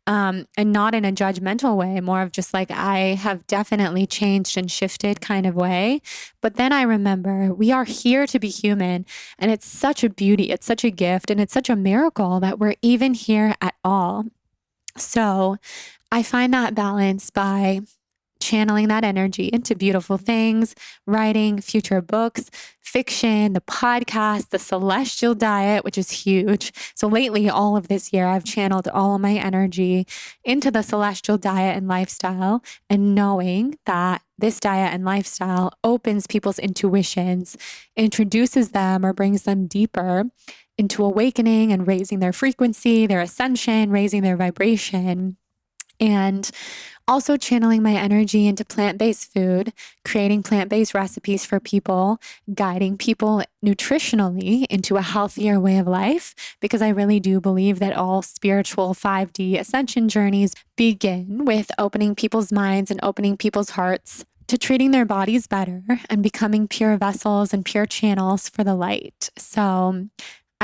and not in a judgmental way, more of just like, I have definitely changed and shifted kind of way. But then I remember we are here to be human, and it's such a beauty, it's such a gift, and it's such a miracle that we're even here at all. So I find that balance by channeling that energy into beautiful things, writing future books, fiction, the podcast, the celestial diet, which is huge. So lately, all of this year, I've channeled all of my energy into the celestial diet and lifestyle, and knowing that this diet and lifestyle opens people's intuitions, introduces them or brings them deeper into awakening and raising their frequency, their ascension, raising their vibration. And also channeling my energy into plant-based food, creating plant-based recipes for people, guiding people nutritionally into a healthier way of life, because I really do believe that all spiritual 5D ascension journeys begin with opening people's minds and opening people's hearts to treating their bodies better and becoming pure vessels and pure channels for the light. So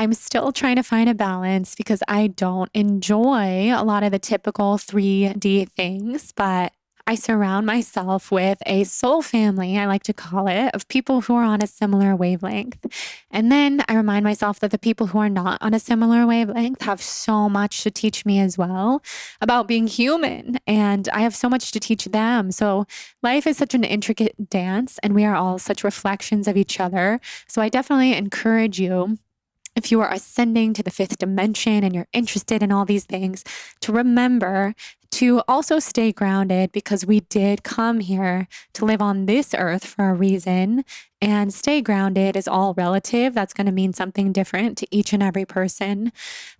I'm still trying to find a balance because I don't enjoy a lot of the typical 3D things, but I surround myself with a soul family, I like to call it, of people who are on a similar wavelength. And then I remind myself that the people who are not on a similar wavelength have so much to teach me as well about being human. And I have so much to teach them. So life is such an intricate dance, and we are all such reflections of each other. So I definitely encourage you, if you are ascending to the 5th dimension and you're interested in all these things, to remember to also stay grounded, because we did come here to live on this earth for a reason. And stay grounded is all relative. That's going to mean something different to each and every person.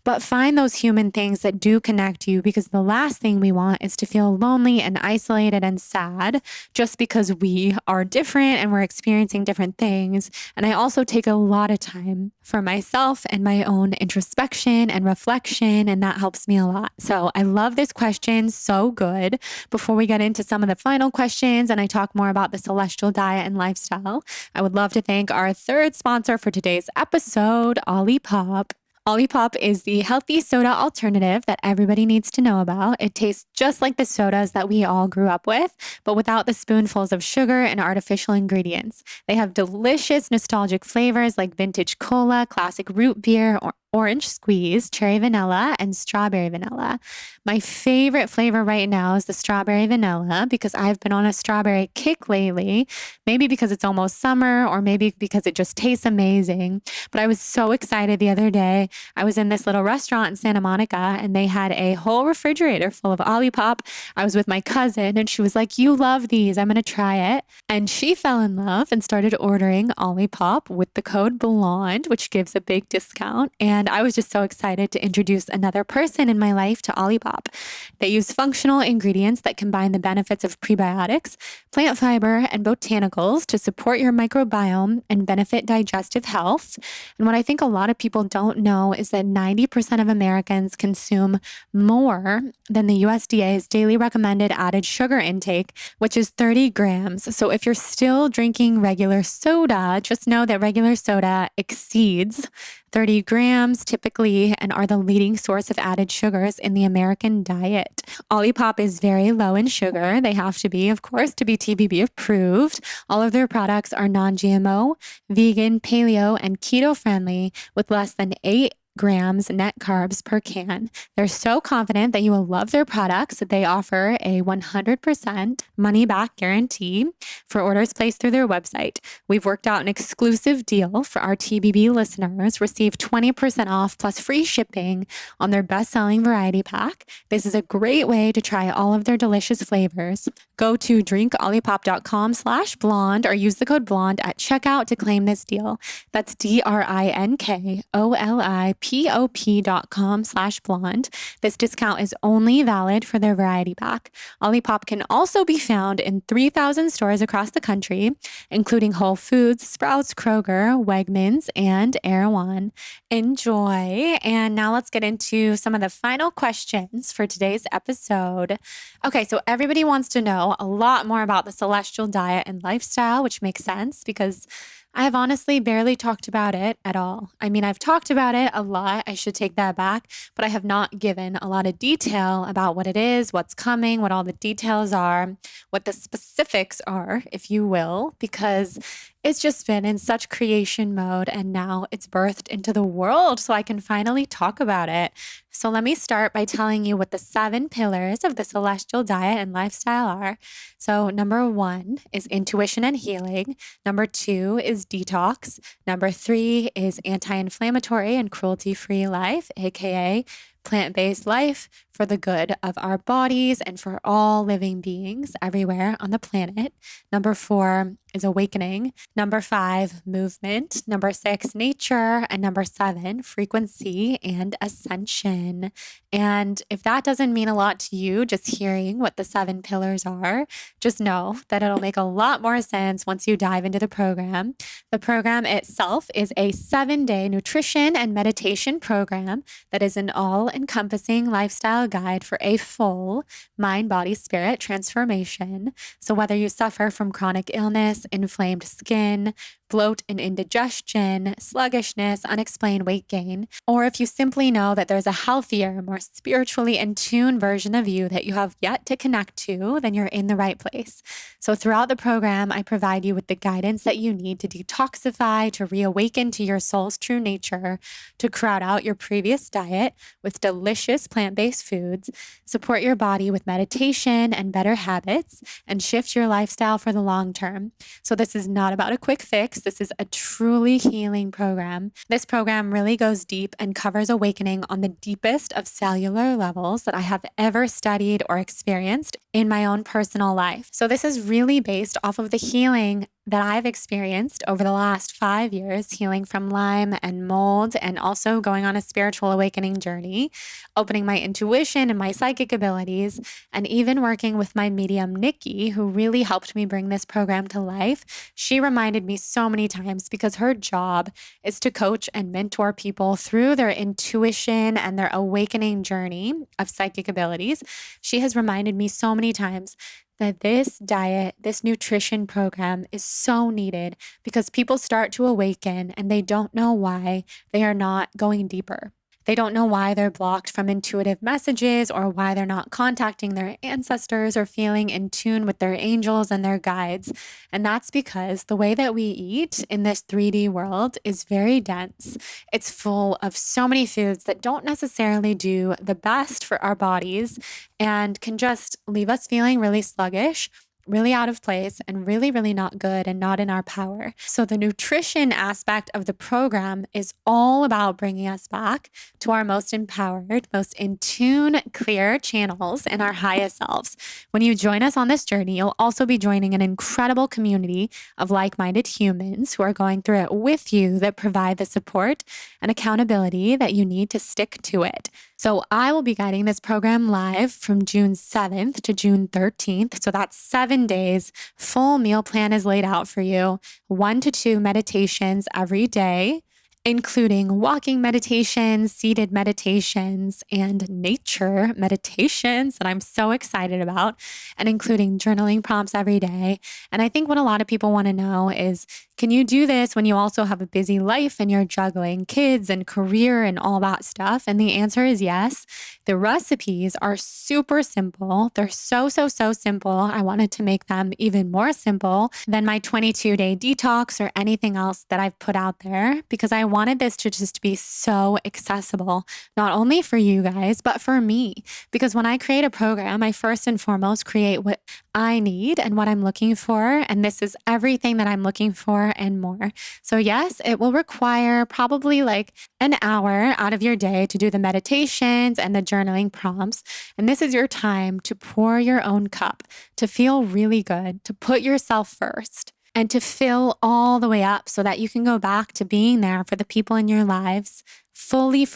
But find those human things that do connect you, because the last thing we want is to feel lonely and isolated and sad just because we are different and we're experiencing different things. And I also take a lot of time for myself and my own introspection and reflection, and that helps me a lot. So I love this question. So good. Before we get into some of the final questions and I talk more about the celestial diet and lifestyle, I would love to thank our third sponsor for today's episode, Olipop. Olipop is the healthy soda alternative that everybody needs to know about. It tastes just like the sodas that we all grew up with, but without the spoonfuls of sugar and artificial ingredients. They have delicious, nostalgic flavors like vintage cola, classic root beer, or orange squeeze, cherry vanilla, and strawberry vanilla. My favorite flavor right now is the strawberry vanilla, because I've been on a strawberry kick lately, maybe because it's almost summer or maybe because it just tastes amazing. But I was so excited the other day. I was in this little restaurant in Santa Monica, and they had a whole refrigerator full of Olipop. I was with my cousin, and she was like, "You love these. I'm going to try it." And she fell in love and started ordering Olipop with the code BLONDE, which gives a big discount. And I was just so excited to introduce another person in my life to Olipop. They use functional ingredients that combine the benefits of prebiotics, plant fiber, and botanicals to support your microbiome and benefit digestive health. And what I think a lot of people don't know is that 90% of Americans consume more than the USDA's daily recommended added sugar intake, which is 30 grams. So if you're still drinking regular soda, just know that regular soda exceeds 30 grams typically and are the leading source of added sugars in the American diet. Olipop is very low in sugar. They have to be, of course, to be TBB approved. All of their products are non-GMO, vegan, paleo, and keto friendly with less than 8 grams net carbs per can. They're so confident that you will love their products that they offer a 100% money back guarantee for orders placed through their website. We've worked out an exclusive deal for our TBB listeners. Receive 20% off plus free shipping on their best-selling variety pack. This is a great way to try all of their delicious flavors. Go to drinkolipop.com/blonde or use the code BLONDE at checkout to claim this deal. That's DRINKOLIPOP.com/blonde. This discount is only valid for their variety pack. Olipop can also be found in 3,000 stores across the country, including Whole Foods, Sprouts, Kroger, Wegmans, and Erewhon. Enjoy. And now let's get into some of the final questions for today's episode. Okay, so everybody wants to know a lot more about the celestial diet and lifestyle, which makes sense because I have honestly barely talked about it at all. I mean, I've talked about it a lot. I should take that back, but I have not given a lot of detail about what it is, what's coming, what all the details are, what the specifics are, if you will, because it's just been in such creation mode and now it's birthed into the world so I can finally talk about it. So let me start by telling you what the 7 pillars of the celestial diet and lifestyle are. So number 1 is intuition and healing. Number 2 is detox. Number 3 is anti-inflammatory and cruelty-free life, aka plant-based life for the good of our bodies and for all living beings everywhere on the planet. Number 4 is awakening. Number 5, movement. Number 6, nature. And number 7, frequency and ascension. And if that doesn't mean a lot to you, just hearing what the 7 pillars are, just know that it'll make a lot more sense once you dive into the program. The program itself is a 7-day nutrition and meditation program that is an all-encompassing lifestyle guide for a full mind, body, spirit transformation. So whether you suffer from chronic illness, inflamed skin, bloat and indigestion, sluggishness, unexplained weight gain, or if you simply know that there's a healthier, more spiritually in tune version of you that you have yet to connect to, then you're in the right place. So throughout the program, I provide you with the guidance that you need to detoxify, to reawaken to your soul's true nature, to crowd out your previous diet with delicious plant-based foods, support your body with meditation and better habits, and shift your lifestyle for the long term. So this is not about a quick fix. This is a truly healing program. This program really goes deep and covers awakening on the deepest of cellular levels that I have ever studied or experienced in my own personal life. So this is really based off of the healing that I've experienced over the last 5 years, healing from Lyme and mold, and also going on a spiritual awakening journey, opening my intuition and my psychic abilities, and even working with my medium, Nikki, who really helped me bring this program to life. She reminded me so many times because her job is to coach and mentor people through their intuition and their awakening journey of psychic abilities. She has reminded me so many times that this diet, this nutrition program is so needed because people start to awaken and they don't know why they are not going deeper. They don't know why they're blocked from intuitive messages or why they're not contacting their ancestors or feeling in tune with their angels and their guides. And that's because the way that we eat in this 3D world is very dense. It's full of so many foods that don't necessarily do the best for our bodies and can just leave us feeling really sluggish, really out of place, and really, really not good and not in our power. So the nutrition aspect of the program is all about bringing us back to our most empowered, most in tune, clear channels and our highest selves. When you join us on this journey, you'll also be joining an incredible community of like-minded humans who are going through it with you that provide the support and accountability that you need to stick to it. So I will be guiding this program live from June 7th to June 13th. So that's 7 days. Full meal plan is laid out for you. 1 to 2 meditations every day, including walking meditations, seated meditations, and nature meditations that I'm so excited about, and including journaling prompts every day. And I think what a lot of people want to know is, can you do this when you also have a busy life and you're juggling kids and career and all that stuff? And the answer is yes. The recipes are super simple. They're so simple. I wanted to make them even more simple than my 22-day detox or anything else that I've put out there, because I wanted this to just be so accessible, not only for you guys, but for me. Because when I create a program, I first and foremost create what I need and what I'm looking for. And this is everything that I'm looking for and more. So yes, it will require probably like an hour out of your day to do the meditations and the journaling prompts. And this is your time to pour your own cup, to feel really good, to put yourself first, and to fill all the way up so that you can go back to being there for the people in your lives fully,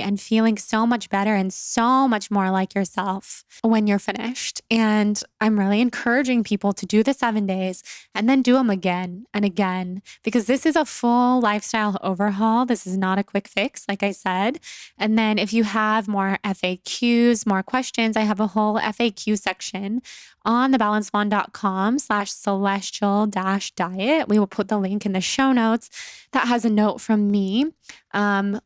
and feeling so much better and so much more like yourself when you're finished. And I'm really encouraging people to do the 7 days and then do them again and again, because this is a full lifestyle overhaul. This is not a quick fix, like I said. And then if you have more FAQs, more questions, I have a whole FAQ section on thebalancedone.com/celestial-diet. We will put the link in the show notes. That has a note from me.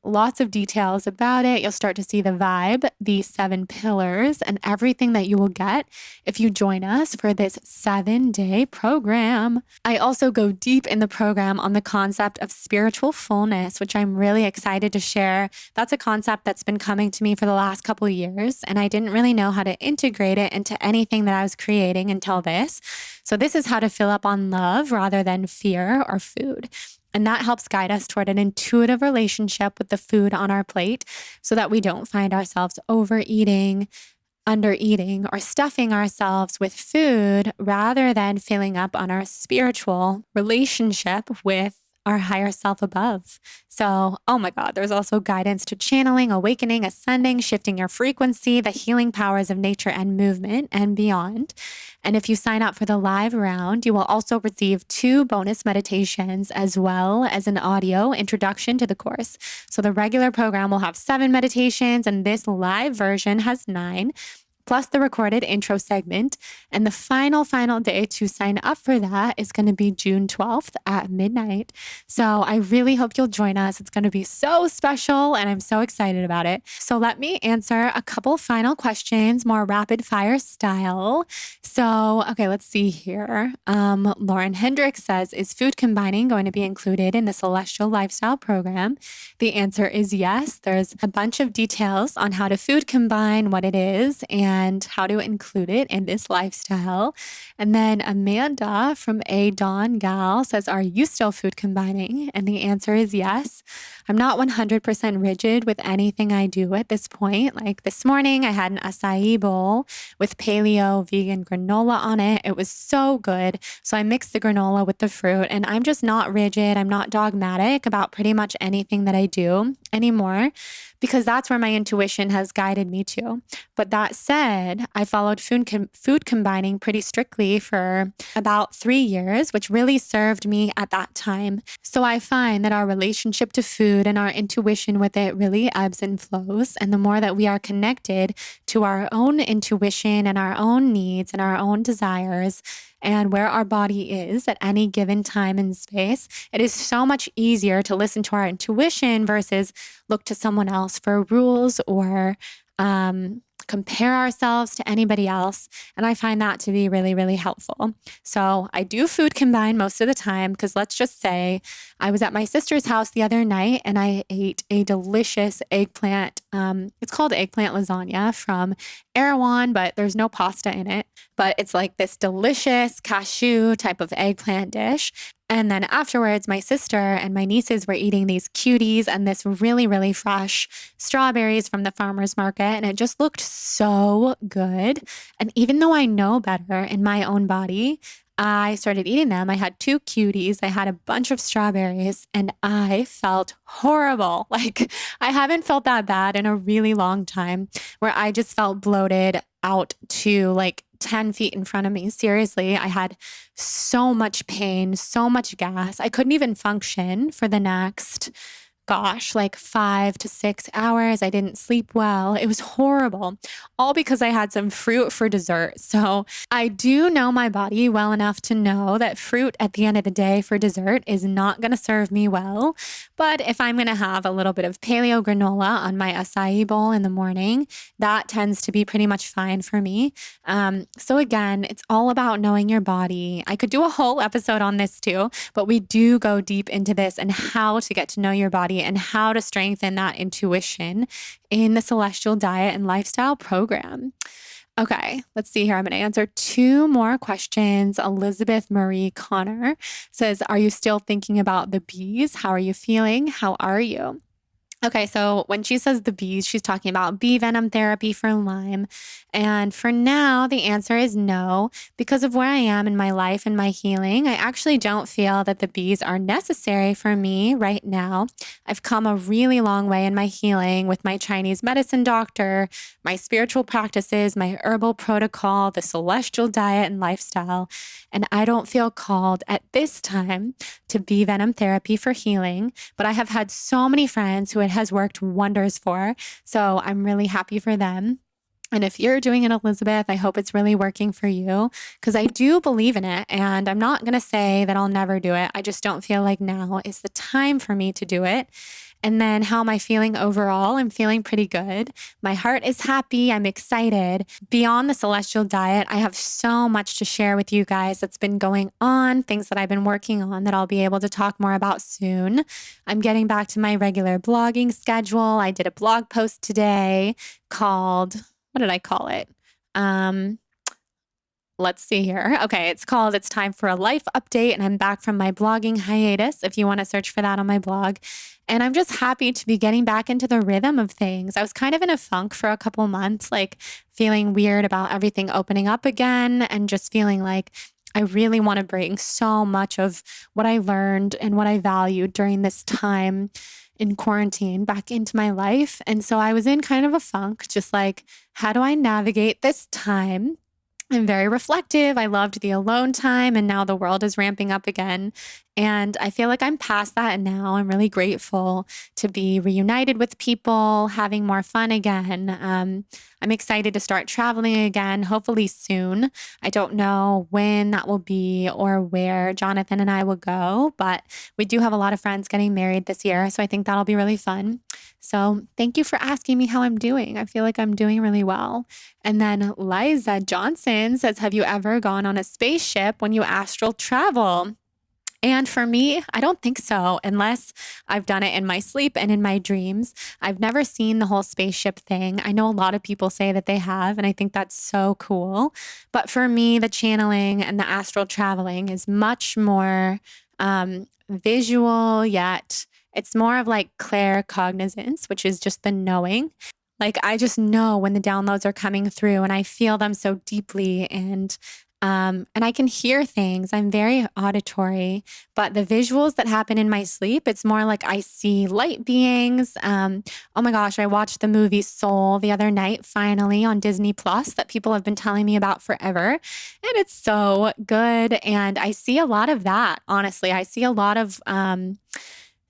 Lots of details about it. You'll start to see the vibe, the 7 pillars, and everything that you will get if you join us for this 7-day program. I also go deep in the program on the concept of spiritual fullness, which I'm really excited to share. That's a concept that's been coming to me for the last couple of years, and I didn't really know how to integrate it into anything that I was creating until this. So this is how to fill up on love rather than fear or food. And that helps guide us toward an intuitive relationship with the food on our plate so that we don't find ourselves overeating, undereating, or stuffing ourselves with food rather than filling up on our spiritual relationship with our higher self above. So, oh my God, there's also guidance to channeling, awakening, ascending, shifting your frequency, the healing powers of nature and movement, and beyond. And if you sign up for the live round, you will also receive 2 bonus meditations as well as an audio introduction to the course. So the regular program will have 7 meditations, and this live version has 9. Plus the recorded intro segment. And the final day to sign up for that is going to be June 12th at midnight. So I really hope you'll join us. It's going to be so special, and I'm so excited about it. So let me answer a couple final questions, more rapid fire style. So, okay, let's see here. Lauren Hendricks says, is food combining going to be included in the Celestial Lifestyle Program? The answer is yes. There's a bunch of details on how to food combine, what it is, and how to include it in this lifestyle. And then Amanda from A Dawn Gal says, are you still food combining? And the answer is yes. I'm not 100% rigid with anything I do at this point. Like this morning, I had an acai bowl with paleo vegan granola on it. It was so good. So I mixed the granola with the fruit, and I'm just not rigid. I'm not dogmatic about pretty much anything that I do anymore, because that's where my intuition has guided me to. But that said, I followed food combining pretty strictly for about 3 years, which really served me at that time. So I find that our relationship to food and our intuition with it really ebbs and flows. And the more that we are connected to our own intuition and our own needs and our own desires, and where our body is at any given time and space, it is so much easier to listen to our intuition versus look to someone else for rules or compare ourselves to anybody else. And I find that to be really, really helpful. So I do food combine most of the time, because let's just say I was at my sister's house the other night and I ate a delicious eggplant. It's called eggplant lasagna from Erewhon, but there's no pasta in it. But it's like this delicious cashew type of eggplant dish. And then afterwards, my sister and my nieces were eating these cuties and this really, really fresh strawberries from the farmer's market. And it just looked so good. And even though I know better in my own body, I started eating them. I had 2 cuties. I had a bunch of strawberries, and I felt horrible. Like, I haven't felt that bad in a really long time, where I just felt bloated out to like 10 feet in front of me. Seriously, I had so much pain, so much gas. I couldn't even function for the next, like 5 to 6 hours. I didn't sleep well. It was horrible, all because I had some fruit for dessert. So I do know my body well enough to know that fruit at the end of the day for dessert is not going to serve me well. But if I'm going to have a little bit of paleo granola on my acai bowl in the morning, that tends to be pretty much fine for me. So again, it's all about knowing your body. I could do a whole episode on this too, but we do go deep into this and how to get to know your body and how to strengthen that intuition in the Celestial Diet and Lifestyle Program. Okay, let's see here. I'm going to answer 2 more questions. Elizabeth Marie Connor says, are you still thinking about the bees? How are you feeling? How are you? Okay, so when she says the bees, she's talking about bee venom therapy for Lyme. And for now, the answer is no. Because of where I am in my life and my healing, I actually don't feel that the bees are necessary for me right now. I've come a really long way in my healing with my Chinese medicine doctor, my spiritual practices, my herbal protocol, the celestial diet and lifestyle. And I don't feel called at this time to bee venom therapy for healing, but I have had so many friends who it has worked wonders for. So I'm really happy for them. And if you're doing it, Elizabeth, I hope it's really working for you because I do believe in it. And I'm not going to say that I'll never do it. I just don't feel like now is the time for me to do it. And then how am I feeling overall? I'm feeling pretty good. My heart is happy. I'm excited. Beyond the celestial diet, I have so much to share with you guys that's been going on, things that I've been working on that I'll be able to talk more about soon. I'm getting back to my regular blogging schedule. I did a blog post today called, what did I call it? Let's see here. Okay, it's called It's Time for a Life Update, and I'm back from my blogging hiatus if you want to search for that on my blog. And I'm just happy to be getting back into the rhythm of things. I was kind of in a funk for a couple months, like feeling weird about everything opening up again and just feeling like I really want to bring so much of what I learned and what I valued during this time in quarantine back into my life. And so I was in kind of a funk, just like, how do I navigate this time? I'm very reflective. I loved the alone time, and now the world is ramping up again. And I feel like I'm past that now. I'm really grateful to be reunited with people, having more fun again. I'm excited to start traveling again, hopefully soon. I don't know when that will be or where Jonathan and I will go, but we do have a lot of friends getting married this year. So I think that'll be really fun. So thank you for asking me how I'm doing. I feel like I'm doing really well. And then Liza Johnson says, have you ever gone on a spaceship when you astral travel? And for me, I don't think so, unless I've done it in my sleep and in my dreams. I've never seen the whole spaceship thing. I know a lot of people say that they have, and I think that's so cool. But for me, the channeling and the astral traveling is much more visual, yet it's more of like claircognizance, which is just the knowing. Like I just know when the downloads are coming through and I feel them so deeply and I can hear things. I'm very auditory, but the visuals that happen in my sleep, it's more like I see light beings. Oh my gosh, I watched the movie Soul the other night, finally on Disney Plus, that people have been telling me about forever. And it's so good. And I see a lot of that, honestly. I see a lot of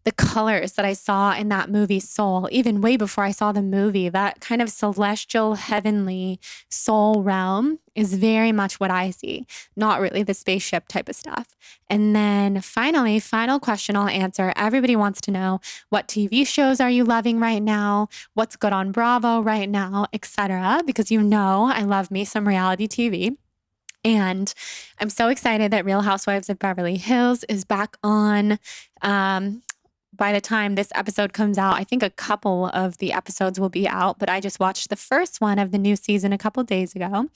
the colors that I saw in that movie Soul, even way before I saw the movie. That kind of celestial, heavenly soul realm is very much what I see, not really the spaceship type of stuff. And then finally, final question I'll answer. Everybody wants to know, what TV shows are you loving right now? What's good on Bravo right now, etc. Because you know I love me some reality TV. And I'm so excited that Real Housewives of Beverly Hills is back on. By the time this episode comes out, I think a couple of the episodes will be out, but I just watched the first one of the new season a couple days ago.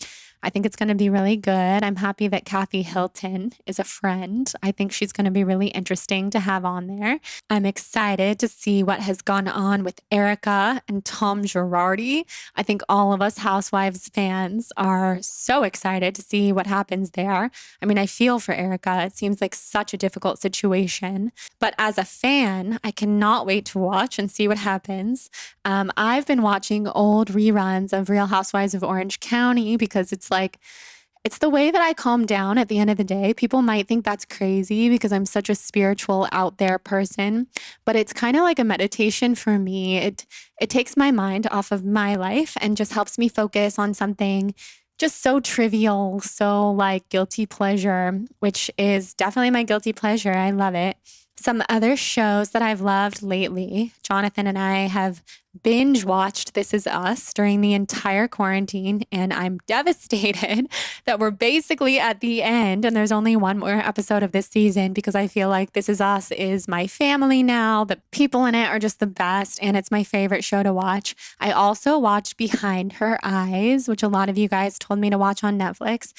I think it's going to be really good. I'm happy that Kathy Hilton is a friend. I think she's going to be really interesting to have on there. I'm excited to see what has gone on with Erica and Tom Girardi. I think all of us Housewives fans are so excited to see what happens there. I mean, I feel for Erica. It seems like such a difficult situation. But as a fan, I cannot wait to watch and see what happens. I've been watching old reruns of Real Housewives of Orange County because it's the way that I calm down at the end of the day. People might think that's crazy because I'm such a spiritual out there person, but it's kind of like a meditation for me. It takes my mind off of my life and just helps me focus on something just so trivial, so like guilty pleasure, which is definitely my guilty pleasure. I love it. Some other shows that I've loved lately, Jonathan and I have binge watched This Is Us during the entire quarantine, and I'm devastated that we're basically at the end and there's only one more episode of this season because I feel like This Is Us is my family now. The people in it are just the best, and it's my favorite show to watch. I also watched Behind Her Eyes, which a lot of you guys told me to watch on Netflix.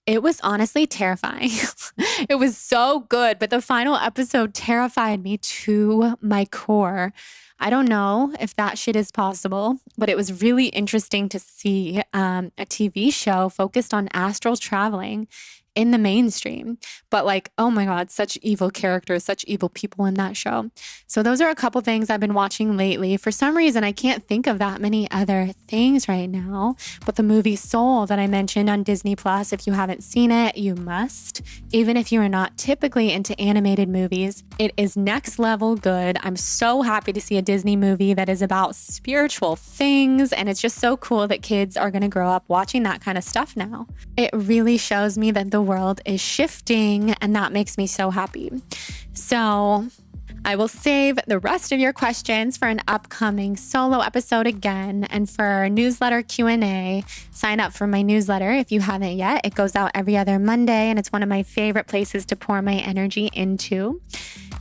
It was honestly terrifying. It was so good, but the final episode terrified me to my core. I don't know if that shit is possible, but it was really interesting to see a TV show focused on astral traveling in the mainstream. But like, oh my God, such evil characters, such evil people in that show. So those are a couple things I've been watching lately. For some reason, I can't think of that many other things right now. But the movie Soul that I mentioned on Disney Plus, if you haven't seen it, you must. Even if you are not typically into animated movies, it is next level good. I'm so happy to see a Disney movie that is about spiritual things. And it's just so cool that kids are going to grow up watching that kind of stuff now. It really shows me that the world is shifting, and that makes me so happy. So I will save the rest of your questions for an upcoming solo episode again. And for newsletter Q&A, sign up for my newsletter if you haven't yet. It goes out every other Monday, and it's one of my favorite places to pour my energy into.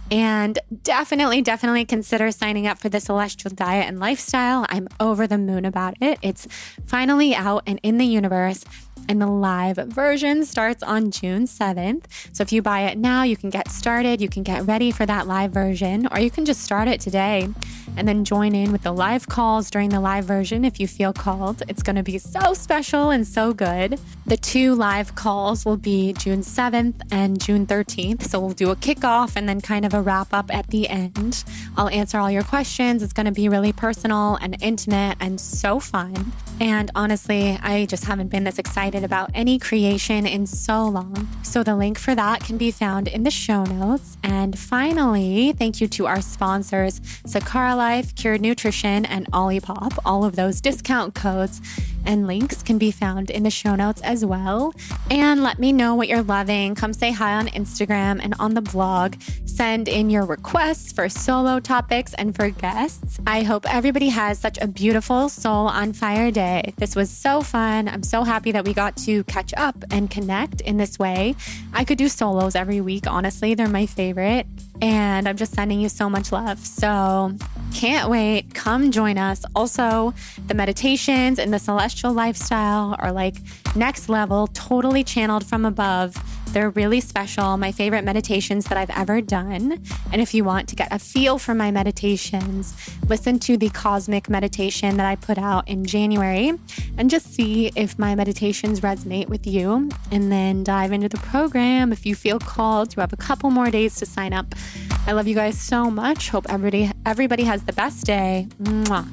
And definitely consider signing up for the Celestial Diet and Lifestyle. I'm over the moon about it. It's finally out and in the universe. And the live version starts on June 7th. So if you buy it now, you can get started. You can get ready for that live version, or you can just start it today and then join in with the live calls during the live version if you feel called. It's going to be so special and so good. The 2 live calls will be June 7th and June 13th. So we'll do a kickoff and then kind of a wrap up at the end. I'll answer all your questions. It's going to be really personal and intimate and so fun. And honestly, I just haven't been this excited about any creation in so long. So the link for that can be found in the show notes. And finally, thank you to our sponsors, Sakara Life, Cured Nutrition, and Olipop. All of those discount codes and links can be found in the show notes as well. And let me know what you're loving. Come say hi on Instagram and on the blog. Send in your requests for solo topics and for guests. I hope everybody has such a beautiful Soul on Fire day. This was so fun. I'm so happy that we got to catch up and connect in this way. I could do solos every week. Honestly, they're my favorite. And I'm just sending you so much love. So can't wait. Come join us. Also, the meditations and the Celestial Lifestyle are like next level, totally channeled from above. They're really special, my favorite meditations that I've ever done. And if you want to get a feel for my meditations, listen to the cosmic meditation that I put out in January and just see if my meditations resonate with you. And then dive into the program if you feel called. You have a couple more days to sign up. I love you guys so much. Hope everybody has the best day. Mwah.